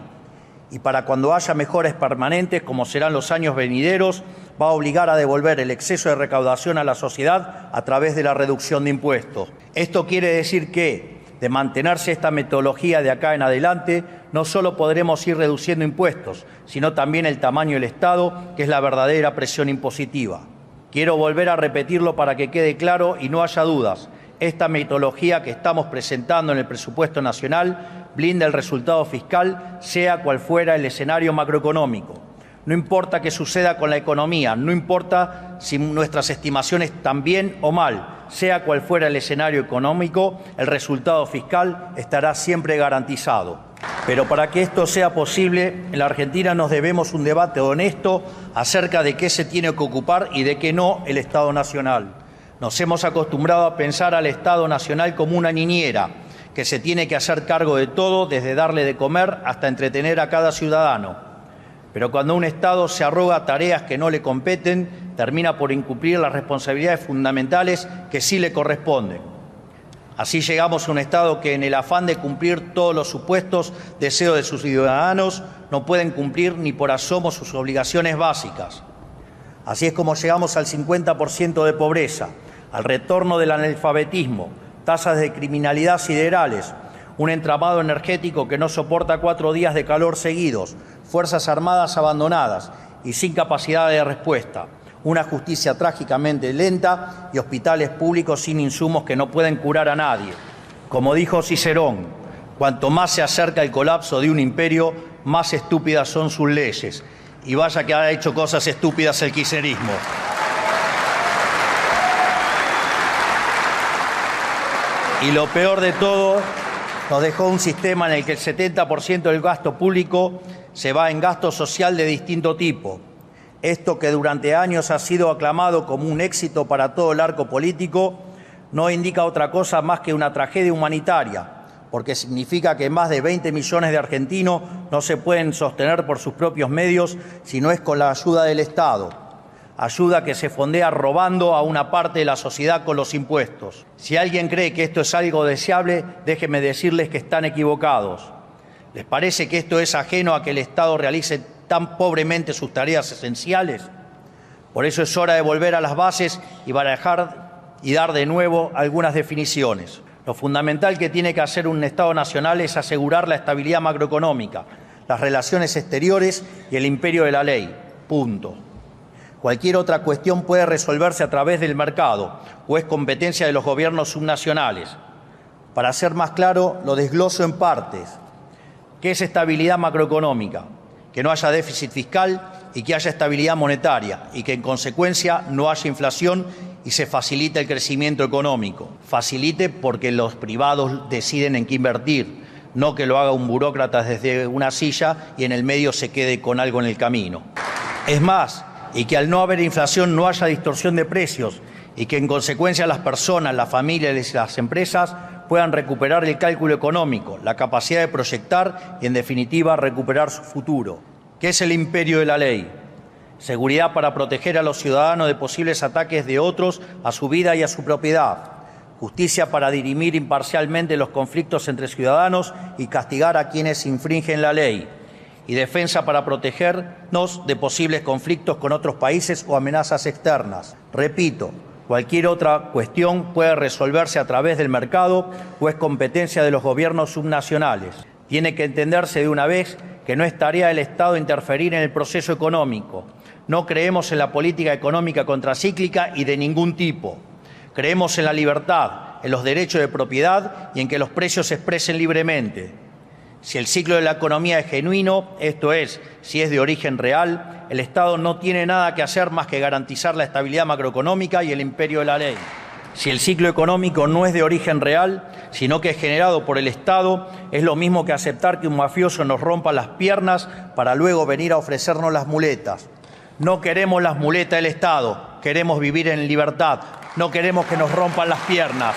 Y para cuando haya mejoras permanentes, como serán los años venideros, va a obligar a devolver el exceso de recaudación a la sociedad a través de la reducción de impuestos. Esto quiere decir que, de mantenerse esta metodología de acá en adelante, no solo podremos ir reduciendo impuestos, sino también el tamaño del Estado, que es la verdadera presión impositiva. Quiero volver a repetirlo para que quede claro y no haya dudas. Esta metodología que estamos presentando en el presupuesto nacional blinda el resultado fiscal, sea cual fuera el escenario macroeconómico. No importa qué suceda con la economía, no importa si nuestras estimaciones están bien o mal, sea cual fuera el escenario económico, el resultado fiscal estará siempre garantizado. Pero para que esto sea posible, en la Argentina nos debemos un debate honesto acerca de qué se tiene que ocupar y de qué no el Estado Nacional. Nos hemos acostumbrado a pensar al Estado Nacional como una niñera, que se tiene que hacer cargo de todo, desde darle de comer hasta entretener a cada ciudadano. Pero cuando un Estado se arroga tareas que no le competen, termina por incumplir las responsabilidades fundamentales que sí le corresponden. Así llegamos a un Estado que, en el afán de cumplir todos los supuestos deseos de sus ciudadanos, no pueden cumplir ni por asomo sus obligaciones básicas. Así es como llegamos al 50% de pobreza, al retorno del analfabetismo, tasas de criminalidad siderales, un entramado energético que no soporta 4 días de calor seguidos, fuerzas armadas abandonadas y sin capacidad de respuesta, una justicia trágicamente lenta y hospitales públicos sin insumos que no pueden curar a nadie. Como dijo Cicerón, cuanto más se acerca el colapso de un imperio, más estúpidas son sus leyes. Y vaya que ha hecho cosas estúpidas el kirchnerismo. Y lo peor de todo, nos dejó un sistema en el que el 70% del gasto público se va en gasto social de distinto tipo. Esto, que durante años ha sido aclamado como un éxito para todo el arco político, no indica otra cosa más que una tragedia humanitaria, porque significa que más de 20 millones de argentinos no se pueden sostener por sus propios medios si no es con la ayuda del Estado. Ayuda que se fondea robando a una parte de la sociedad con los impuestos. Si alguien cree que esto es algo deseable, déjenme decirles que están equivocados. ¿Les parece que esto es ajeno a que el Estado realice tan pobremente sus tareas esenciales? Por eso es hora de volver a las bases y barajar y dar de nuevo algunas definiciones. Lo fundamental que tiene que hacer un Estado nacional es asegurar la estabilidad macroeconómica, las relaciones exteriores y el imperio de la ley. Punto. Cualquier otra cuestión puede resolverse a través del mercado o es competencia de los gobiernos subnacionales. Para ser más claro, lo desgloso en partes. ¿Qué es estabilidad macroeconómica? Que no haya déficit fiscal y que haya estabilidad monetaria y que en consecuencia no haya inflación y se facilite el crecimiento económico. Facilite porque los privados deciden en qué invertir, no que lo haga un burócrata desde una silla y en el medio se quede con algo en el camino. Es más, y que al no haber inflación no haya distorsión de precios y que en consecuencia las personas, las familias y las empresas puedan recuperar el cálculo económico, la capacidad de proyectar y, en definitiva, recuperar su futuro. ¿Qué es el imperio de la ley? Seguridad para proteger a los ciudadanos de posibles ataques de otros a su vida y a su propiedad. Justicia para dirimir imparcialmente los conflictos entre ciudadanos y castigar a quienes infringen la ley. Y defensa para protegernos de posibles conflictos con otros países o amenazas externas. Repito, cualquier otra cuestión puede resolverse a través del mercado o es competencia de los gobiernos subnacionales. Tiene que entenderse de una vez que no es tarea del Estado interferir en el proceso económico. No creemos en la política económica contracíclica y de ningún tipo. Creemos en la libertad, en los derechos de propiedad y en que los precios se expresen libremente. Si el ciclo de la economía es genuino, esto es, si es de origen real, el Estado no tiene nada que hacer más que garantizar la estabilidad macroeconómica y el imperio de la ley. Si el ciclo económico no es de origen real, sino que es generado por el Estado, es lo mismo que aceptar que un mafioso nos rompa las piernas para luego venir a ofrecernos las muletas. No queremos las muletas del Estado, queremos vivir en libertad, no queremos que nos rompan las piernas.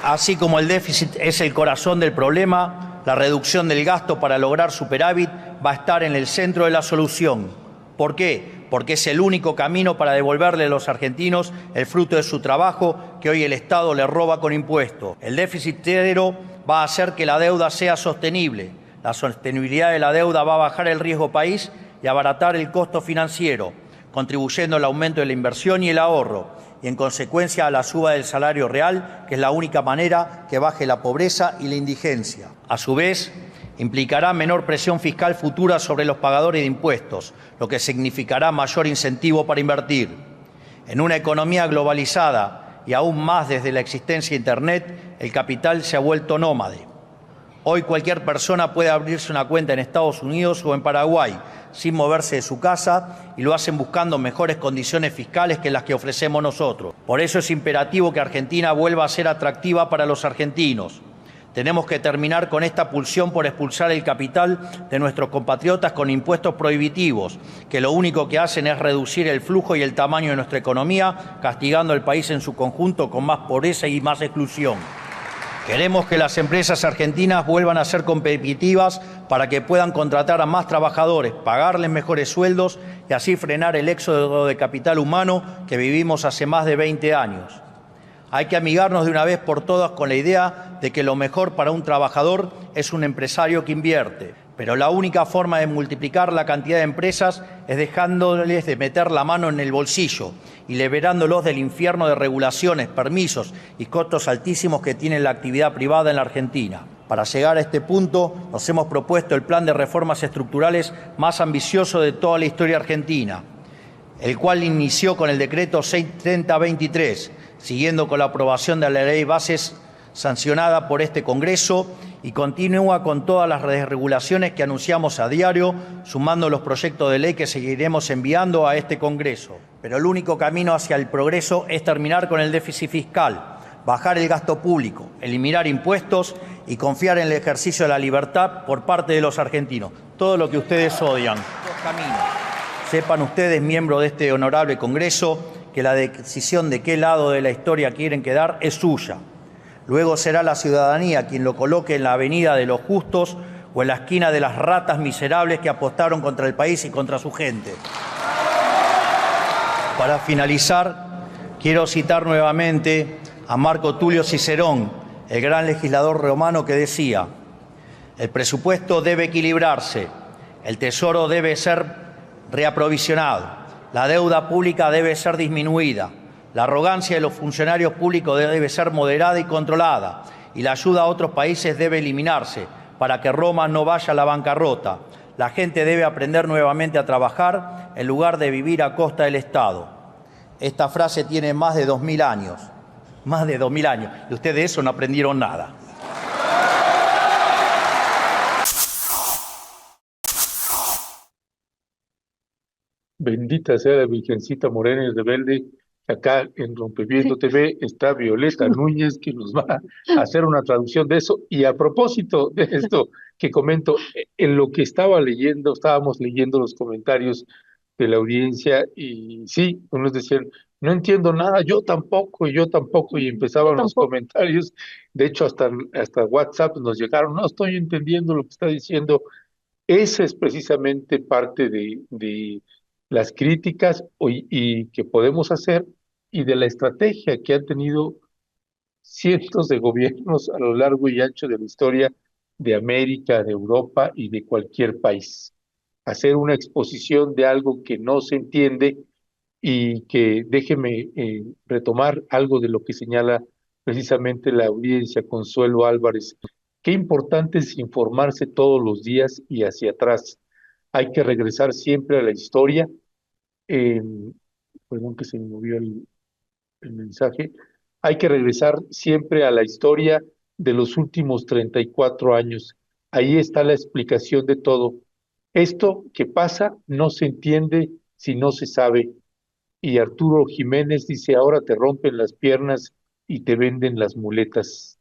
Así como el déficit es el corazón del problema, la reducción del gasto para lograr superávit va a estar en el centro de la solución. ¿Por qué? Porque es el único camino para devolverle a los argentinos el fruto de su trabajo que hoy el Estado le roba con impuestos. El déficit cero va a hacer que la deuda sea sostenible. La sostenibilidad de la deuda va a bajar el riesgo país y abaratar el costo financiero, contribuyendo al aumento de la inversión y el ahorro, y en consecuencia a la suba del salario real, que es la única manera que baje la pobreza y la indigencia. A su vez, implicará menor presión fiscal futura sobre los pagadores de impuestos, lo que significará mayor incentivo para invertir. En una economía globalizada y aún más desde la existencia de Internet, el capital se ha vuelto nómade. Hoy cualquier persona puede abrirse una cuenta en Estados Unidos o en Paraguay sin moverse de su casa y lo hacen buscando mejores condiciones fiscales que las que ofrecemos nosotros. Por eso es imperativo que Argentina vuelva a ser atractiva para los argentinos. Tenemos que terminar con esta pulsión por expulsar el capital de nuestros compatriotas con impuestos prohibitivos, que lo único que hacen es reducir el flujo y el tamaño de nuestra economía, castigando al país en su conjunto con más pobreza y más exclusión. Queremos que las empresas argentinas vuelvan a ser competitivas para que puedan contratar a más trabajadores, pagarles mejores sueldos y así frenar el éxodo de capital humano que vivimos hace más de 20 años. Hay que amigarnos de una vez por todas con la idea de que lo mejor para un trabajador es un empresario que invierte. Pero la única forma de multiplicar la cantidad de empresas es dejándoles de meter la mano en el bolsillo y liberándolos del infierno de regulaciones, permisos y costos altísimos que tiene la actividad privada en la Argentina. Para llegar a este punto, nos hemos propuesto el plan de reformas estructurales más ambicioso de toda la historia argentina, el cual inició con el decreto 630-23, siguiendo con la aprobación de la ley bases sancionada por este Congreso y continúa con todas las desregulaciones que anunciamos a diario, sumando los proyectos de ley que seguiremos enviando a este Congreso. Pero el único camino hacia el progreso es terminar con el déficit fiscal, bajar el gasto público, eliminar impuestos y confiar en el ejercicio de la libertad por parte de los argentinos. Todo lo que ustedes odian. Dos caminos. Sepan ustedes, miembros de este honorable Congreso, que la decisión de qué lado de la historia quieren quedar es suya. Luego será la ciudadanía quien lo coloque en la avenida de los justos o en la esquina de las ratas miserables que apostaron contra el país y contra su gente. Para finalizar, quiero citar nuevamente a Marco Tulio Cicerón, el gran legislador romano, que decía: el presupuesto debe equilibrarse, el tesoro debe ser reaprovisionado, la deuda pública debe ser disminuida, la arrogancia de los funcionarios públicos debe ser moderada y controlada, y la ayuda a otros países debe eliminarse para que Roma no vaya a la bancarrota. La gente debe aprender nuevamente a trabajar en lugar de vivir a costa del Estado. Esta frase tiene más de 2000 años. Más de 2000 años. Y ustedes de eso no aprendieron nada. Bendita sea la Virgencita Morena y Rebelde. Acá en Rompeviento TV está Violeta Núñez, que nos va a hacer una traducción de eso. Y a propósito de esto que comento, en lo que estábamos leyendo los comentarios de la audiencia, y sí, unos decían, no entiendo nada, yo tampoco, y empezaban los comentarios. De hecho, hasta WhatsApp nos llegaron, no estoy entendiendo lo que está diciendo. Esa es precisamente parte de las críticas y que podemos hacer, y de la estrategia que han tenido cientos de gobiernos a lo largo y ancho de la historia de América, de Europa y de cualquier país. Hacer una exposición de algo que no se entiende, y que déjeme retomar algo de lo que señala precisamente la audiencia, Consuelo Álvarez. Qué importante es informarse todos los días y hacia atrás. Hay que regresar siempre a la historia. Perdón que se me movió el mensaje. Hay que regresar siempre a la historia de los últimos 34 años. Ahí está la explicación de todo. Esto que pasa no se entiende si no se sabe. Y Arturo Jiménez dice, ahora te rompen las piernas y te venden las muletas.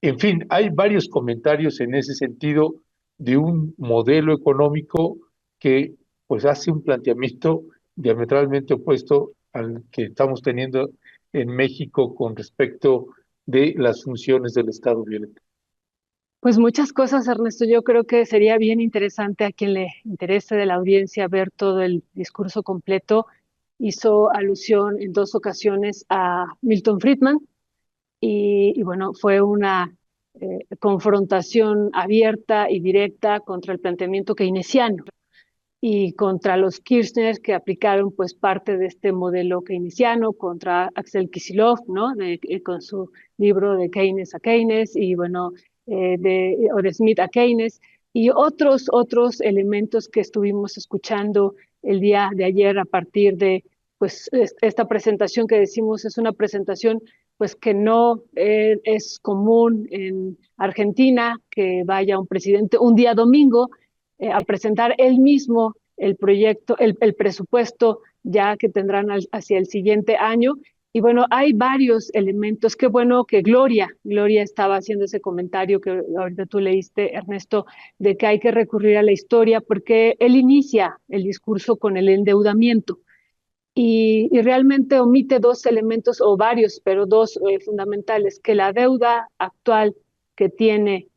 En fin, hay varios comentarios en ese sentido de un modelo económico que pues hace un planteamiento diametralmente opuesto al que estamos teniendo en México con respecto de las funciones del Estado, Violeta. Pues muchas cosas, Ernesto. Yo creo que sería bien interesante a quien le interese de la audiencia ver todo el discurso completo. Hizo alusión en 2 ocasiones a Milton Friedman y bueno, fue una confrontación abierta y directa contra el planteamiento keynesiano y contra los Kirchner, que aplicaron pues parte de este modelo keynesiano, contra Axel Kicillof, ¿no? Con su libro de Keynes a Keynes, y bueno, de Smith a Keynes, y otros elementos que estuvimos escuchando el día de ayer a partir de pues esta presentación que decimos es una presentación pues que no es común en Argentina, que vaya un presidente un día domingo a presentar él mismo el proyecto, el presupuesto ya que tendrán hacia el siguiente año. Y bueno, hay varios elementos. Qué bueno que Gloria estaba haciendo ese comentario que ahorita tú leíste, Ernesto, de que hay que recurrir a la historia porque él inicia el discurso con el endeudamiento y realmente omite dos elementos o varios, pero dos fundamentales, que la deuda actual que tiene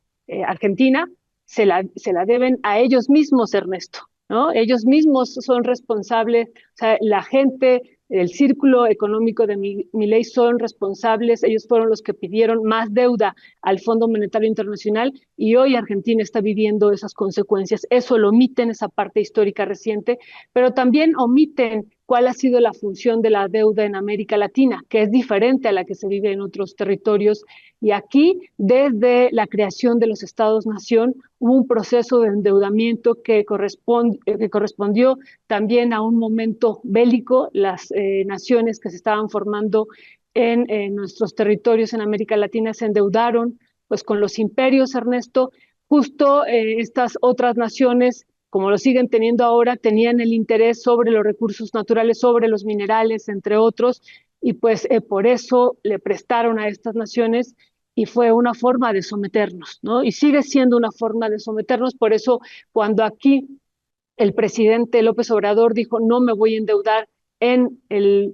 Argentina se la deben a ellos mismos, Ernesto, ¿no? Ellos mismos son responsables, o sea, la gente, el círculo económico de Milei son responsables, ellos fueron los que pidieron más deuda al Fondo Monetario Internacional y hoy Argentina está viviendo esas consecuencias. Eso lo omiten, esa parte histórica reciente, pero también omiten cuál ha sido la función de la deuda en América Latina, que es diferente a la que se vive en otros territorios. Y aquí, desde la creación de los Estados-nación, hubo un proceso de endeudamiento que correspondió también a un momento bélico. Las naciones que se estaban formando en nuestros territorios en América Latina se endeudaron pues con los imperios, Ernesto. Justo estas otras naciones, como lo siguen teniendo ahora, tenían el interés sobre los recursos naturales, sobre los minerales, entre otros, y pues por eso le prestaron a estas naciones y fue una forma de someternos, ¿no? Y sigue siendo una forma de someternos. Por eso cuando aquí el presidente López Obrador dijo no me voy a endeudar en el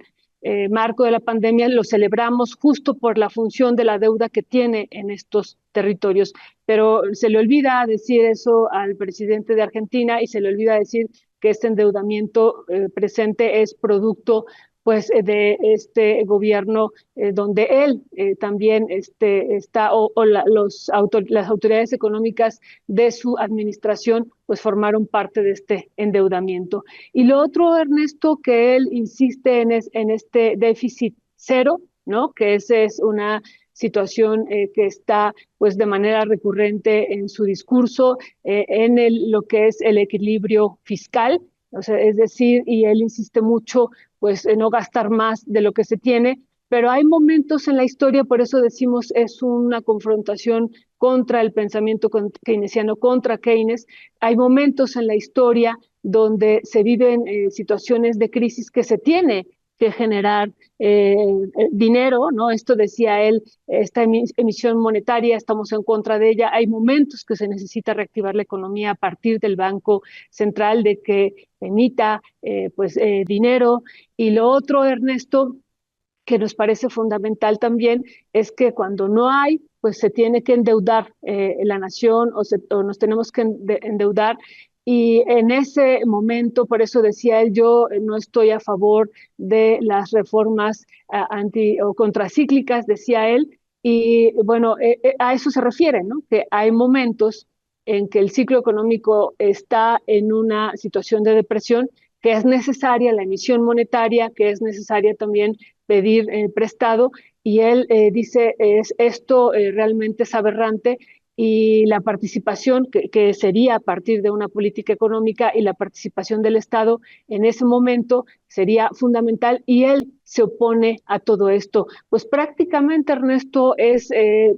marco de la pandemia, lo celebramos justo por la función de la deuda que tiene en estos territorios. Pero se le olvida decir eso al presidente de Argentina y se le olvida decir que este endeudamiento presente es producto pues de este gobierno donde él también está las autoridades económicas de su administración pues formaron parte de este endeudamiento. Y lo otro, Ernesto, que él insiste en este déficit cero, ¿no? Que esa es una situación que está pues de manera recurrente en su discurso, lo que es el equilibrio fiscal, o sea, es decir, y él insiste mucho pues en no gastar más de lo que se tiene, pero hay momentos en la historia, por eso decimos es una confrontación contra el pensamiento keynesiano, contra Keynes. Hay momentos en la historia donde se viven situaciones de crisis que se tiene que generar dinero, ¿no? Esto decía él, esta emisión monetaria, estamos en contra de ella. Hay momentos que se necesita reactivar la economía a partir del Banco Central, de que emita dinero. Y lo otro, Ernesto, que nos parece fundamental también, es que cuando no hay, pues se tiene que endeudar la nación o nos tenemos que endeudar. Y en ese momento, por eso decía él, yo no estoy a favor de las reformas anti o contracíclicas, decía él, y bueno, a eso se refiere, ¿no? Que hay momentos en que el ciclo económico está en una situación de depresión, que es necesaria la emisión monetaria, que es necesaria también pedir prestado, y él dice, esto realmente es aberrante, y la participación que sería a partir de una política económica y la participación del Estado en ese momento sería fundamental, y él se opone a todo esto. Pues prácticamente, Ernesto, es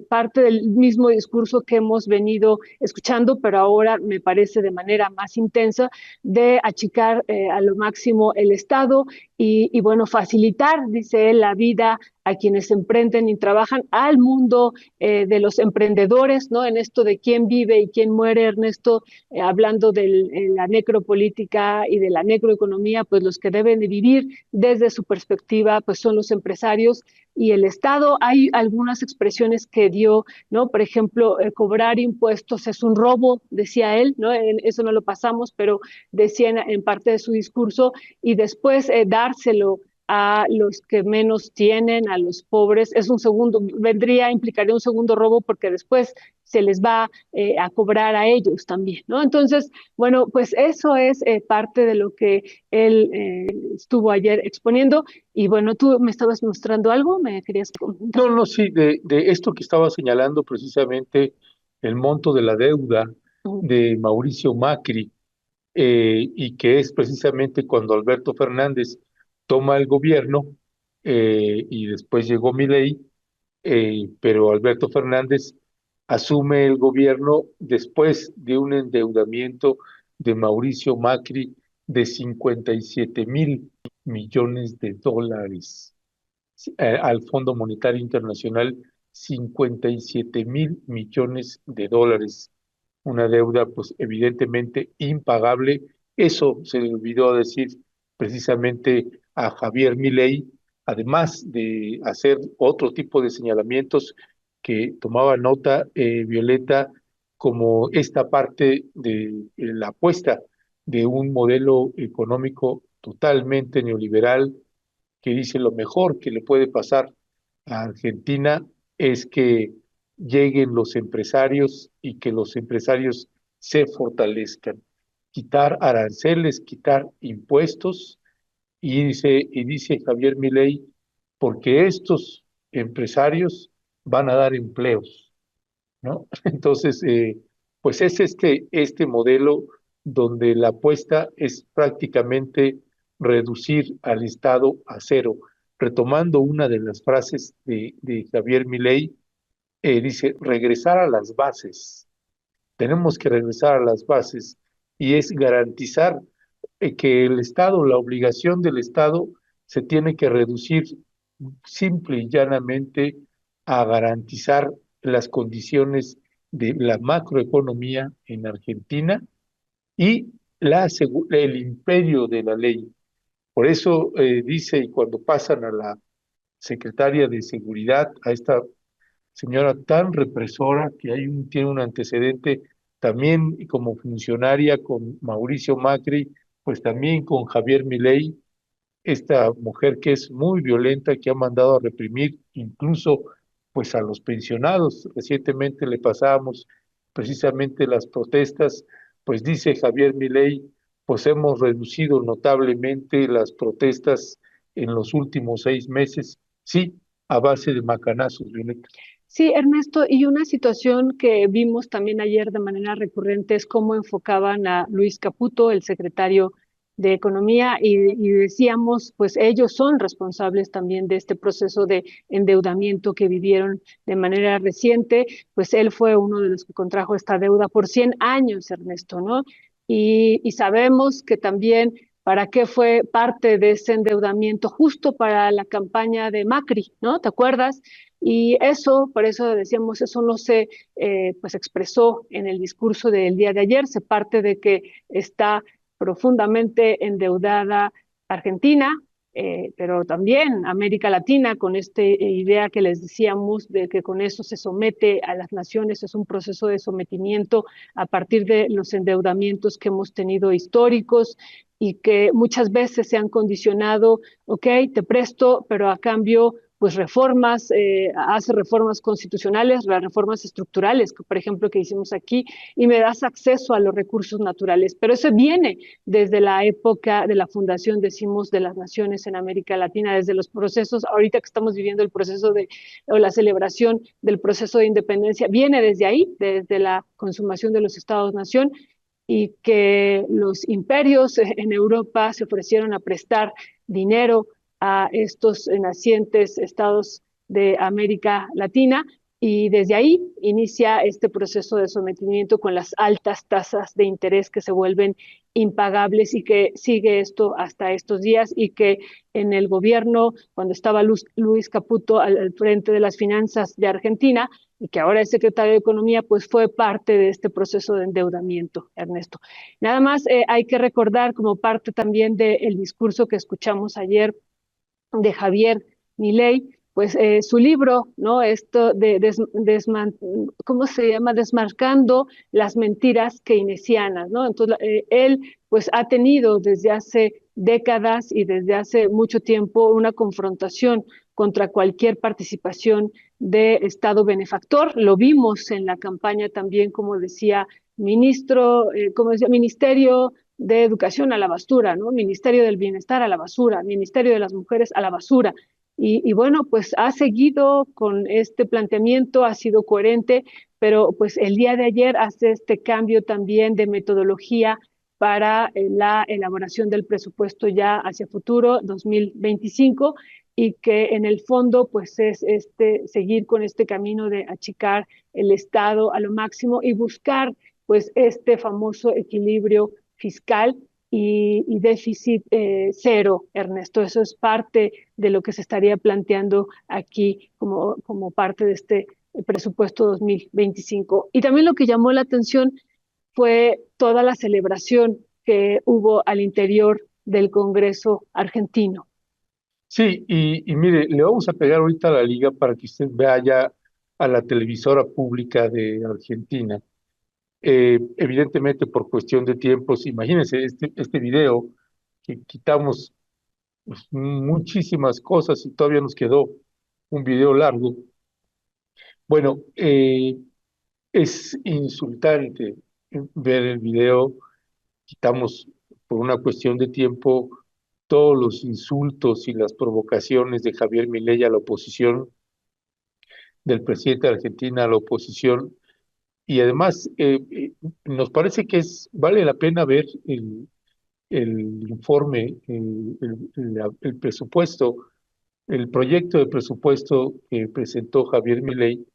parte del mismo discurso que hemos venido escuchando, pero ahora me parece de manera más intensa, de achicar a lo máximo el Estado y bueno, facilitar, dice él, la vida a quienes emprenden y trabajan, al mundo de los emprendedores, ¿no? En esto de quién vive y quién muere, Ernesto, hablando de la necropolítica y de la necroeconomía, pues los que deben de vivir desde su perspectiva, pues son los empresarios y el Estado. Hay algunas expresiones que dio, ¿no? Por ejemplo, cobrar impuestos es un robo, decía él, ¿no? Eso no lo pasamos, pero decía en parte de su discurso, y después dárselo a los que menos tienen, a los pobres, implicaría un segundo robo porque después se les va a cobrar a ellos también, ¿no? Entonces, bueno, pues eso es parte de lo que él estuvo ayer exponiendo. Y bueno, tú me estabas mostrando algo, ¿me querías comentar? No, sí, de esto que estaba señalando precisamente el monto de la deuda de Mauricio Macri, y que es precisamente cuando Alberto Fernández toma el gobierno y después llegó Milei, pero Alberto Fernández asume el gobierno después de un endeudamiento de Mauricio Macri de 57.000 millones de dólares al Fondo Monetario Internacional, 57.000 millones de dólares, una deuda pues evidentemente impagable. Eso se le olvidó decir precisamente a Javier Milei, además de hacer otro tipo de señalamientos que tomaba nota, Violeta, como esta parte de la apuesta de un modelo económico totalmente neoliberal, que dice lo mejor que le puede pasar a Argentina es que lleguen los empresarios y que los empresarios se fortalezcan. Quitar aranceles, quitar impuestos, y dice Javier Milei, porque estos empresarios van a dar empleos, ¿no? Entonces, pues es este modelo donde la apuesta es prácticamente reducir al Estado a cero. Retomando una de las frases de Javier Milei, dice, regresar a las bases. Tenemos que regresar a las bases y es garantizar que el Estado, la obligación del Estado se tiene que reducir simple y llanamente a garantizar las condiciones de la macroeconomía en Argentina y el imperio de la ley. Por eso dice, y cuando pasan a la secretaria de Seguridad, a esta señora tan represora que tiene un antecedente también como funcionaria con Mauricio Macri, pues también con Javier Milei, esta mujer que es muy violenta, que ha mandado a reprimir incluso pues a los pensionados. Recientemente le pasábamos precisamente las protestas, pues dice Javier Milei, pues hemos reducido notablemente las protestas en los últimos 6 meses, sí, a base de macanazos, Violeta. Sí, Ernesto, y una situación que vimos también ayer de manera recurrente es cómo enfocaban a Luis Caputo, el secretario de Economía, y decíamos, pues ellos son responsables también de este proceso de endeudamiento que vivieron de manera reciente, pues él fue uno de los que contrajo esta deuda por 100 años, Ernesto, ¿no? Y sabemos que también para qué fue parte de ese endeudamiento justo para la campaña de Macri, ¿no? ¿Te acuerdas? Y eso, por eso decíamos, eso no se pues expresó en el discurso del día de ayer, se parte de que está profundamente endeudada Argentina, pero también América Latina, con esta idea que les decíamos de que con eso se somete a las naciones, es un proceso de sometimiento a partir de los endeudamientos que hemos tenido históricos y que muchas veces se han condicionado, ok, te presto, pero a cambio pues reformas, hace reformas constitucionales, las reformas estructurales, por ejemplo, que hicimos aquí, y me das acceso a los recursos naturales. Pero eso viene desde la época de la fundación, decimos, de las naciones en América Latina, desde los procesos, ahorita que estamos viviendo el proceso o la celebración del proceso de independencia, viene desde ahí, desde la consumación de los estados-nación, y que los imperios en Europa se ofrecieron a prestar dinero a estos nacientes estados de América Latina, y desde ahí inicia este proceso de sometimiento con las altas tasas de interés que se vuelven impagables, y que sigue esto hasta estos días, y que en el gobierno, cuando estaba Luis Caputo al frente de las finanzas de Argentina, y que ahora es secretario de Economía, pues fue parte de este proceso de endeudamiento, Ernesto. Nada más hay que recordar, como parte también del discurso que escuchamos ayer de Javier Milei, pues su libro, ¿no? Esto ¿cómo se llama? Desmarcando las mentiras keynesianas, ¿no? Entonces, él pues ha tenido desde hace décadas y desde hace mucho tiempo una confrontación contra cualquier participación de Estado benefactor. Lo vimos en la campaña también, como decía Ministerio de Educación a la basura, ¿no? Ministerio del Bienestar a la basura, Ministerio de las Mujeres a la basura. Y bueno, pues ha seguido con este planteamiento, ha sido coherente, pero pues el día de ayer hace este cambio también de metodología para la elaboración del presupuesto ya hacia futuro, 2025, y que en el fondo pues es seguir con este camino de achicar el Estado a lo máximo y buscar pues este famoso equilibrio fiscal y déficit cero, Ernesto. Eso es parte de lo que se estaría planteando aquí como parte de este presupuesto 2025. Y también lo que llamó la atención fue toda la celebración que hubo al interior del Congreso argentino. Sí, y mire, le vamos a pegar ahorita a la liga para que usted vaya a la televisora pública de Argentina. Evidentemente por cuestión de tiempos, imagínense este video que quitamos pues, muchísimas cosas y todavía nos quedó un video largo. Bueno, es insultante ver el video, quitamos por una cuestión de tiempo todos los insultos y las provocaciones de Javier Milei a la oposición, del presidente de Argentina a la oposición, y además nos parece que vale la pena ver el informe, el presupuesto, el proyecto de presupuesto que presentó Javier Milei,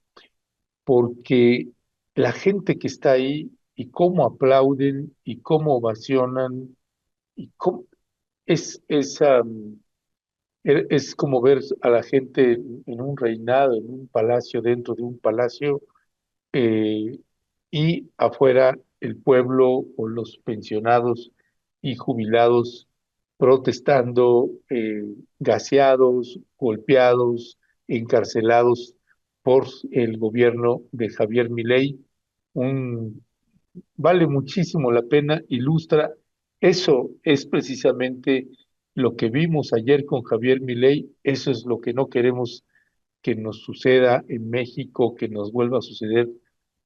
porque la gente que está ahí y cómo aplauden y cómo ovacionan y cómo es como ver a la gente en un reinado, en un palacio, dentro de un palacio, eh, y afuera el pueblo o los pensionados y jubilados protestando, gaseados, golpeados, encarcelados por el gobierno de Javier Milei. Un, Vale muchísimo la pena, ilustra, eso es precisamente lo que vimos ayer con Javier Milei, eso es lo que no queremos que nos suceda en México, que nos vuelva a suceder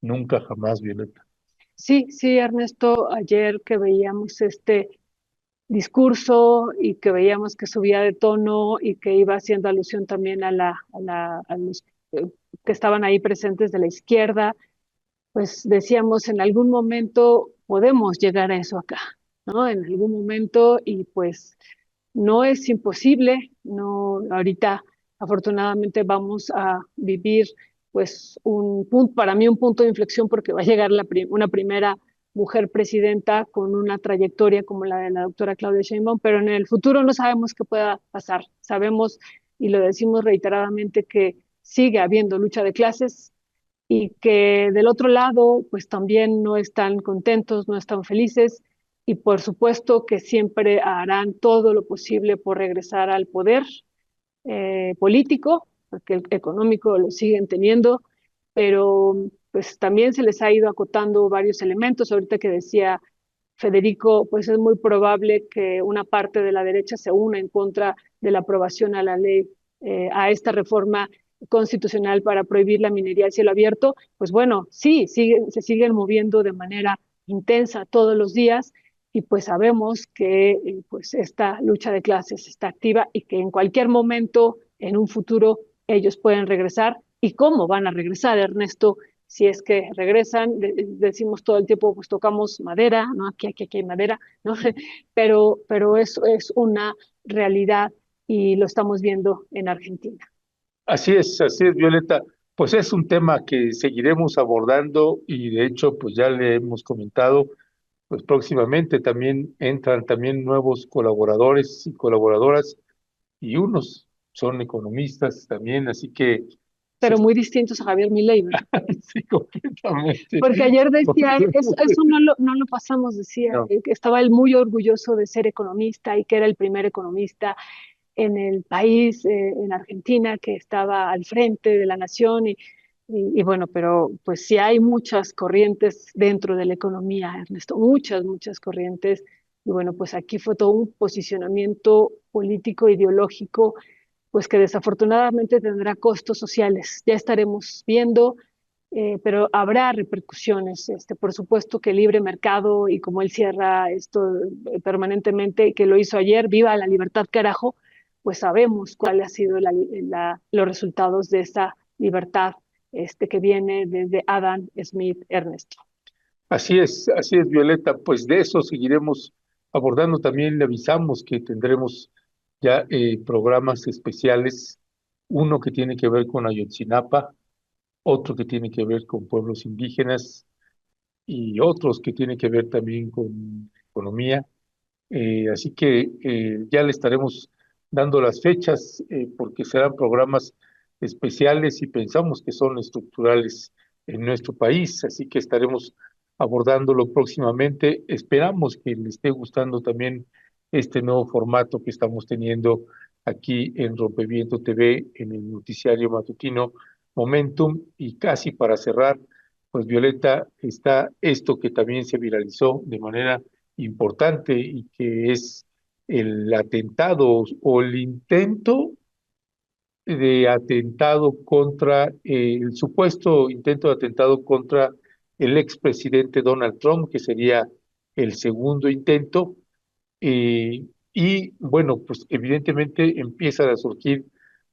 nunca jamás, Violeta. Sí, sí, Ernesto, ayer que veíamos este discurso y que veíamos que subía de tono y que iba haciendo alusión también a los que estaban ahí presentes de la izquierda, pues decíamos, en algún momento podemos llegar a eso acá, ¿no? En algún momento, y pues no es imposible, no, ahorita afortunadamente vamos a vivir pues un punto, para mí un punto de inflexión, porque va a llegar una primera mujer presidenta con una trayectoria como la de la doctora Claudia Sheinbaum, pero en el futuro no sabemos qué pueda pasar. Sabemos, y lo decimos reiteradamente, que sigue habiendo lucha de clases, y que del otro lado, pues también no están contentos, no están felices, y por supuesto que siempre harán todo lo posible por regresar al poder político, porque el económico lo siguen teniendo, pero pues también se les ha ido acotando varios elementos. Ahorita que decía Federico, pues es muy probable que una parte de la derecha se una en contra de la aprobación a la ley, a esta reforma constitucional para prohibir la minería a cielo abierto. Pues bueno, sí, se siguen moviendo de manera intensa todos los días, y pues sabemos que pues esta lucha de clases está activa y que en cualquier momento, en un futuro, ellos pueden regresar. ¿Y cómo van a regresar, Ernesto? Si es que regresan, decimos todo el tiempo, pues tocamos madera, ¿no? Aquí hay madera, ¿no? Pero eso es una realidad y lo estamos viendo en Argentina. Así es, Violeta. Pues es un tema que seguiremos abordando y de hecho, pues ya le hemos comentado, pues próximamente también entran también nuevos colaboradores y colaboradoras y unos son economistas también, así que Pero muy distintos a Javier Milei, ¿verdad? sí, completamente. Porque ayer decía, eso no lo pasamos, decía, No. que estaba él muy orgulloso de ser economista y que era el primer economista en el país, en Argentina, que estaba al frente de la nación, y bueno, pero pues sí hay muchas corrientes dentro de la economía, Ernesto, muchas corrientes, y bueno, pues aquí fue todo un posicionamiento político, ideológico, pues que desafortunadamente tendrá costos sociales. Ya estaremos viendo, pero habrá repercusiones. Por supuesto que el libre mercado, y como él cierra esto permanentemente, y que lo hizo ayer, viva la libertad, carajo, pues sabemos cuáles han sido los resultados de esa libertad que viene desde Adam Smith, Ernesto. Así es, Violeta. Pues de eso seguiremos abordando. También le avisamos que tendremos ya programas especiales, uno que tiene que ver con Ayotzinapa, otro que tiene que ver con pueblos indígenas y otros que tienen que ver también con economía. Así que ya le estaremos dando las fechas porque serán programas especiales y pensamos que son estructurales en nuestro país, así que estaremos abordándolo próximamente. Esperamos que le esté gustando también este nuevo formato que estamos teniendo aquí en Rompeviento TV, en el noticiario matutino Momentum. Y casi para cerrar, pues Violeta, está esto que también se viralizó de manera importante y que es el atentado o el intento de atentado contra, el supuesto intento de atentado contra el expresidente Donald Trump, que sería el segundo intento. Y bueno, pues evidentemente empiezan a surgir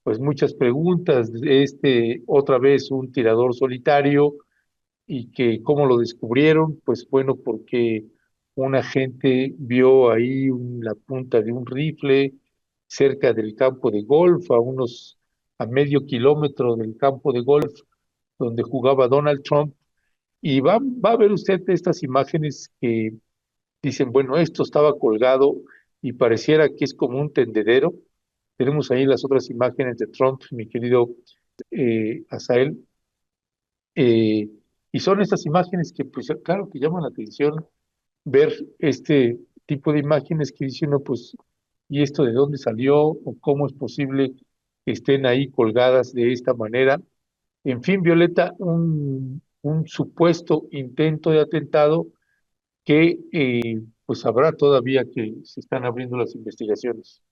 pues muchas preguntas de otra vez un tirador solitario, y que cómo lo descubrieron, pues bueno, porque un agente vio ahí la punta de un rifle cerca del campo de golf, a medio kilómetro del campo de golf donde jugaba Donald Trump, y va a ver usted estas imágenes que dicen, bueno, esto estaba colgado y pareciera que es como un tendedero. Tenemos ahí las otras imágenes de Trump, mi querido Asael. Eh, y son estas imágenes que, pues, claro, que llaman la atención ver este tipo de imágenes que dice uno, pues, ¿y esto de dónde salió? ¿O cómo es posible que estén ahí colgadas de esta manera? En fin, Violeta, un supuesto intento de atentado que, pues, habrá todavía que se están abriendo las investigaciones.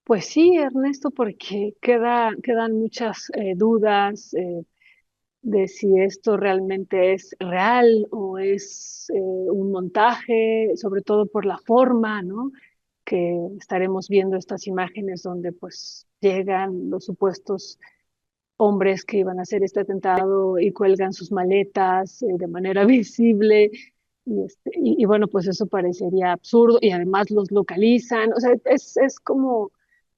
Pues sí, Ernesto, porque quedan muchas dudas de si esto realmente es real o es un montaje, sobre todo por la forma, ¿no? Que estaremos viendo estas imágenes donde pues llegan los supuestos hombres que iban a hacer este atentado y cuelgan sus maletas de manera visible. Y bueno, pues eso parecería absurdo y además los localizan. O sea, es como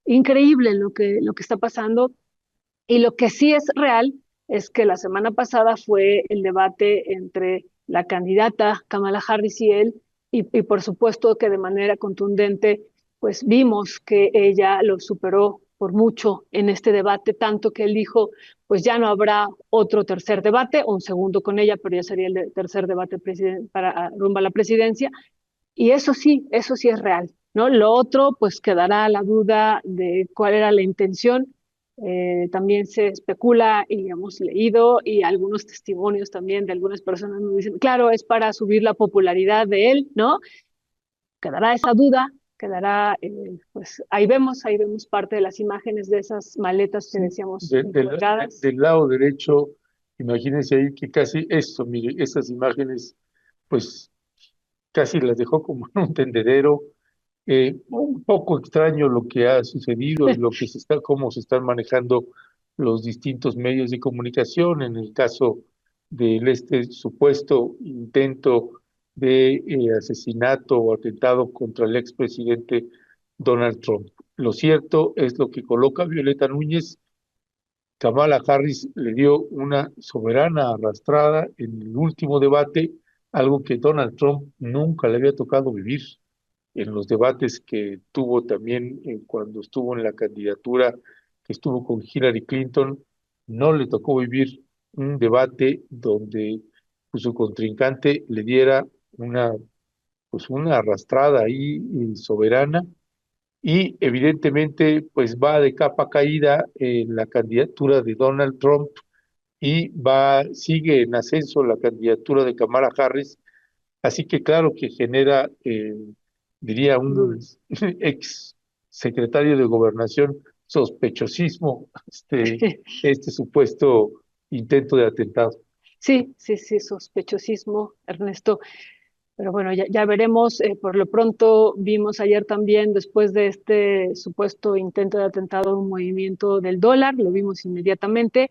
increíble lo que está pasando. Y lo que sí es real es que la semana pasada fue el debate entre la candidata Kamala Harris y él, y por supuesto que de manera contundente, pues vimos que ella lo superó por mucho en este debate, tanto que él dijo, pues ya no habrá otro tercer debate, o un segundo con ella, pero ya sería el tercer debate para rumbo a la presidencia, y eso sí es real, ¿no? Lo otro, pues quedará la duda de cuál era la intención. También se especula y hemos leído y algunos testimonios también de algunas personas nos dicen, claro, es para subir la popularidad de él, ¿no? Quedará esa duda, quedará, pues ahí vemos parte de las imágenes de esas maletas que decíamos colgadas. Del lado derecho, imagínense ahí que casi esto, mire, estas imágenes, pues casi las dejó como en un tendedero. Un poco extraño lo que ha sucedido y lo que cómo se están manejando los distintos medios de comunicación en el caso de este supuesto intento de asesinato o atentado contra el expresidente Donald Trump. Lo cierto es lo que coloca Violeta Núñez. Kamala Harris le dio una soberana arrastrada en el último debate, algo que Donald Trump nunca le había tocado vivir en los debates que tuvo también cuando estuvo en la candidatura, que estuvo con Hillary Clinton. No le tocó vivir un debate donde pues, su contrincante le diera una arrastrada ahí soberana, y evidentemente pues va de capa caída en la candidatura de Donald Trump, y sigue en ascenso la candidatura de Kamala Harris. Así que claro que genera, diría un ex secretario de Gobernación, sospechosismo, este supuesto intento de atentado. Sí, sospechosismo, Ernesto. Pero bueno, ya veremos. Por lo pronto vimos ayer también, después de este supuesto intento de atentado, un movimiento del dólar, lo vimos inmediatamente.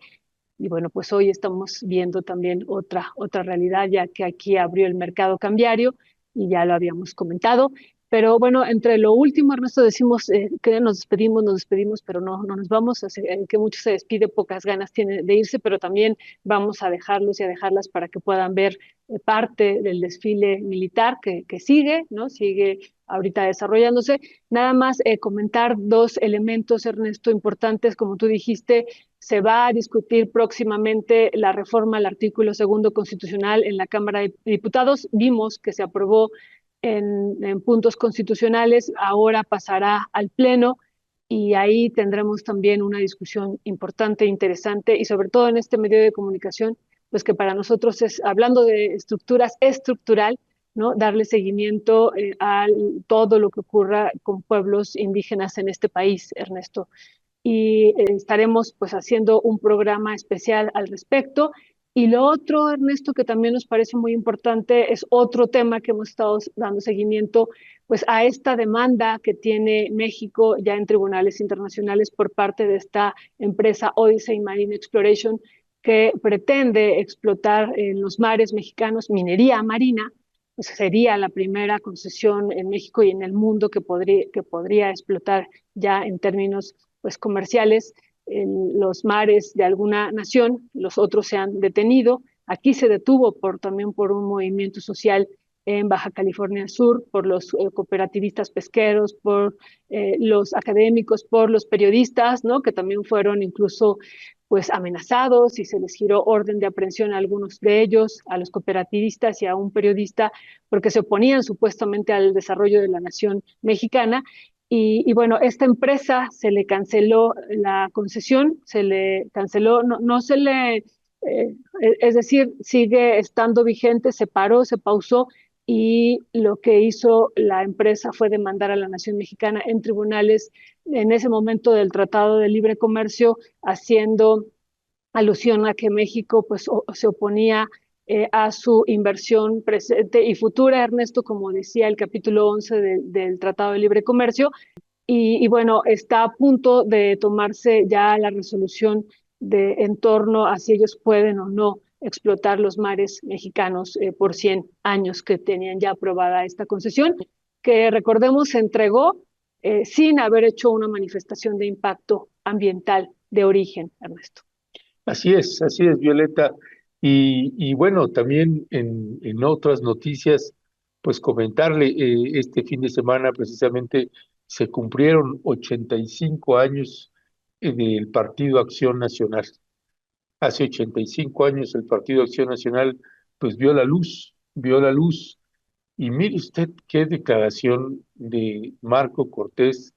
Y bueno, pues hoy estamos viendo también otra realidad, ya que aquí abrió el mercado cambiario y ya lo habíamos comentado. Pero bueno, entre lo último, Ernesto, decimos que nos despedimos, pero no nos vamos, que mucho se despide, pocas ganas tiene de irse, pero también vamos a dejarlos y a dejarlas para que puedan ver parte del desfile militar que sigue, ¿no? Sigue ahorita desarrollándose. Nada más comentar dos elementos, Ernesto, importantes, como tú dijiste. Se va a discutir próximamente la reforma al artículo segundo constitucional en la Cámara de Diputados. Vimos que se aprobó en puntos constitucionales, ahora pasará al Pleno y ahí tendremos también una discusión importante, interesante y sobre todo en este medio de comunicación, pues que para nosotros es, hablando de estructuras, estructural, ¿no? Darle seguimiento a todo lo que ocurra con pueblos indígenas en este país, Ernesto. Y estaremos pues haciendo un programa especial al respecto. Y lo otro, Ernesto, que también nos parece muy importante, es otro tema que hemos estado dando seguimiento, pues a esta demanda que tiene México ya en tribunales internacionales por parte de esta empresa Odyssey Marine Exploration, que pretende explotar en los mares mexicanos minería marina. Pues sería la primera concesión en México y en el mundo que podría explotar ya en términos pues comerciales en los mares de alguna nación, los otros se han detenido. Aquí se detuvo también por un movimiento social en Baja California Sur, por los cooperativistas pesqueros, por los académicos, por los periodistas, ¿no? Que también fueron incluso pues amenazados y se les giró orden de aprehensión a algunos de ellos, a los cooperativistas y a un periodista, porque se oponían supuestamente al desarrollo de la nación mexicana. Y bueno, esta empresa se le canceló la concesión, se le canceló, no se le, es decir, sigue estando vigente, se paró, se pausó y lo que hizo la empresa fue demandar a la nación mexicana en tribunales en ese momento del Tratado de Libre Comercio, haciendo alusión a que México pues se oponía a su inversión presente y futura, Ernesto, como decía el capítulo 11 del Tratado de Libre Comercio. Y bueno, está a punto de tomarse ya la resolución en torno a si ellos pueden o no explotar los mares mexicanos por 100 años que tenían ya aprobada esta concesión, que recordemos se entregó sin haber hecho una manifestación de impacto ambiental de origen, Ernesto. Así es, Violeta. Y bueno, también en otras noticias, pues comentarle, este fin de semana precisamente se cumplieron 85 años del Partido Acción Nacional. Hace 85 años el Partido Acción Nacional pues vio la luz. Y mire usted qué declaración de Marco Cortés,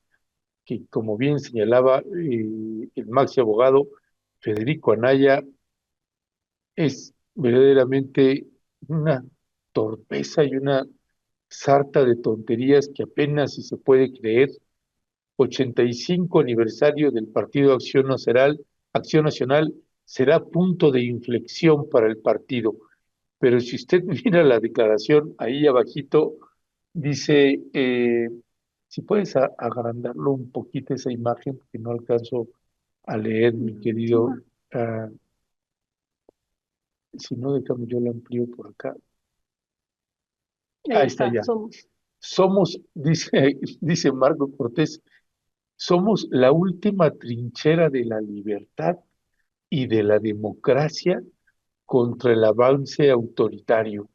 que como bien señalaba el maxi abogado Federico Anaya, es verdaderamente una torpeza y una sarta de tonterías que apenas si se puede creer. 85 aniversario del Partido Acción Nacional será punto de inflexión para el partido. Pero si usted mira la declaración ahí abajito, dice, si puedes agrandarlo un poquito esa imagen, porque no alcanzo a leer, mi querido, si no, déjame yo la amplío por acá. Ahí está ya. Somos, dice Marco Cortés, somos la última trinchera de la libertad y de la democracia contra el avance autoritario.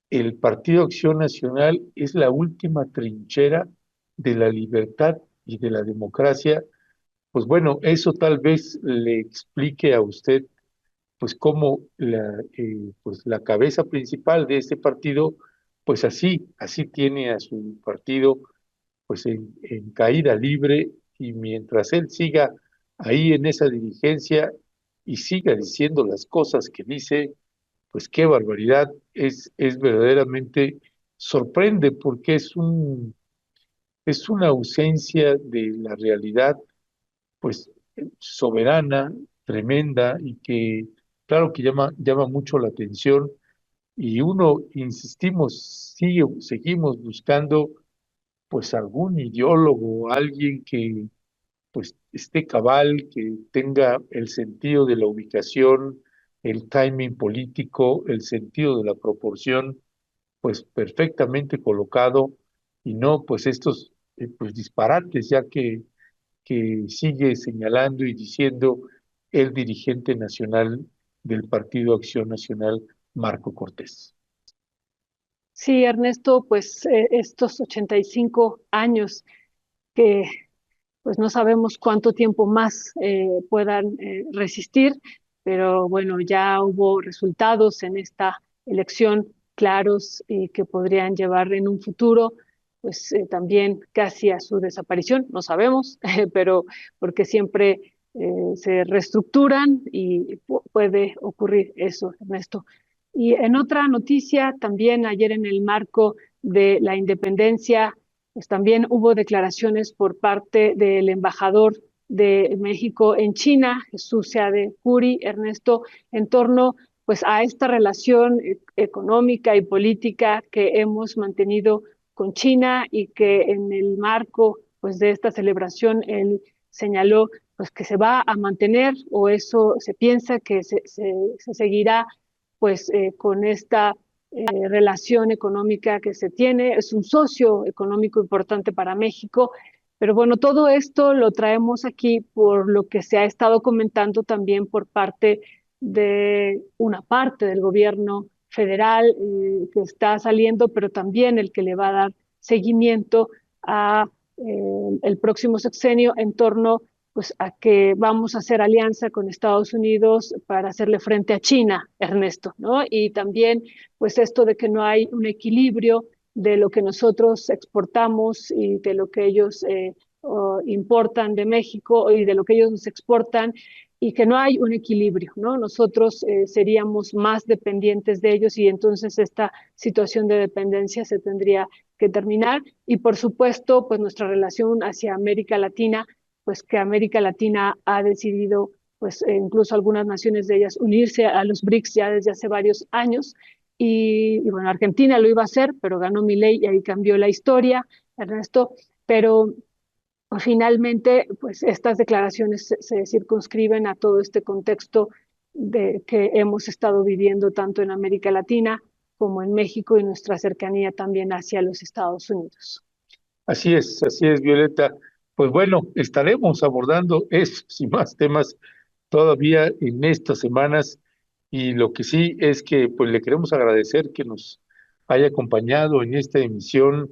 El Partido Acción Nacional es la última trinchera de la libertad y de la democracia. Pues bueno, eso tal vez le explique a usted pues cómo pues la cabeza principal de este partido, pues así tiene a su partido pues en caída libre, y mientras él siga ahí en esa dirigencia y siga diciendo las cosas que dice, pues qué barbaridad, es verdaderamente sorprende porque es una ausencia de la realidad pues soberana, tremenda, y que claro que llama mucho la atención. Y uno, insistimos, seguimos buscando pues algún ideólogo, alguien que pues esté cabal, que tenga el sentido de la ubicación, el timing político, el sentido de la proporción, pues perfectamente colocado, y no pues estos pues disparates ya que sigue señalando y diciendo el dirigente nacional del Partido Acción Nacional, Marco Cortés. Sí, Ernesto, pues estos 85 años que pues no sabemos cuánto tiempo más puedan resistir, pero bueno, ya hubo resultados en esta elección claros y que podrían llevar en un futuro pues también casi a su desaparición, no sabemos, pero porque siempre se reestructuran y puede ocurrir eso, Ernesto. Y en otra noticia, también ayer en el marco de la independencia, pues también hubo declaraciones por parte del embajador de México en China, Jesús Seade Curi, Ernesto, en torno pues a esta relación económica y política que hemos mantenido con China y que en el marco pues de esta celebración él señaló pues que se va a mantener o eso se piensa que se seguirá pues con esta relación económica que se tiene, es un socio económico importante para México, pero bueno, todo esto lo traemos aquí por lo que se ha estado comentando también por parte de una parte del gobierno federal que está saliendo, pero también el que le va a dar seguimiento a el próximo sexenio en torno pues a que vamos a hacer alianza con Estados Unidos para hacerle frente a China, Ernesto, ¿no? Y también pues esto de que no hay un equilibrio de lo que nosotros exportamos y de lo que ellos importan de México y de lo que ellos nos exportan y que no hay un equilibrio, ¿no? Nosotros seríamos más dependientes de ellos y entonces esta situación de dependencia se tendría que terminar y por supuesto pues nuestra relación hacia América Latina, pues que América Latina ha decidido pues incluso algunas naciones de ellas unirse a los BRICS ya desde hace varios años y bueno, Argentina lo iba a hacer, pero ganó Milei y ahí cambió la historia, Ernesto, pero finalmente, pues estas declaraciones se circunscriben a todo este contexto de que hemos estado viviendo tanto en América Latina como en México y nuestra cercanía también hacia los Estados Unidos. Así es, Violeta. Pues bueno, estaremos abordando esos y más temas todavía en estas semanas, y lo que sí es que pues le queremos agradecer que nos haya acompañado en esta emisión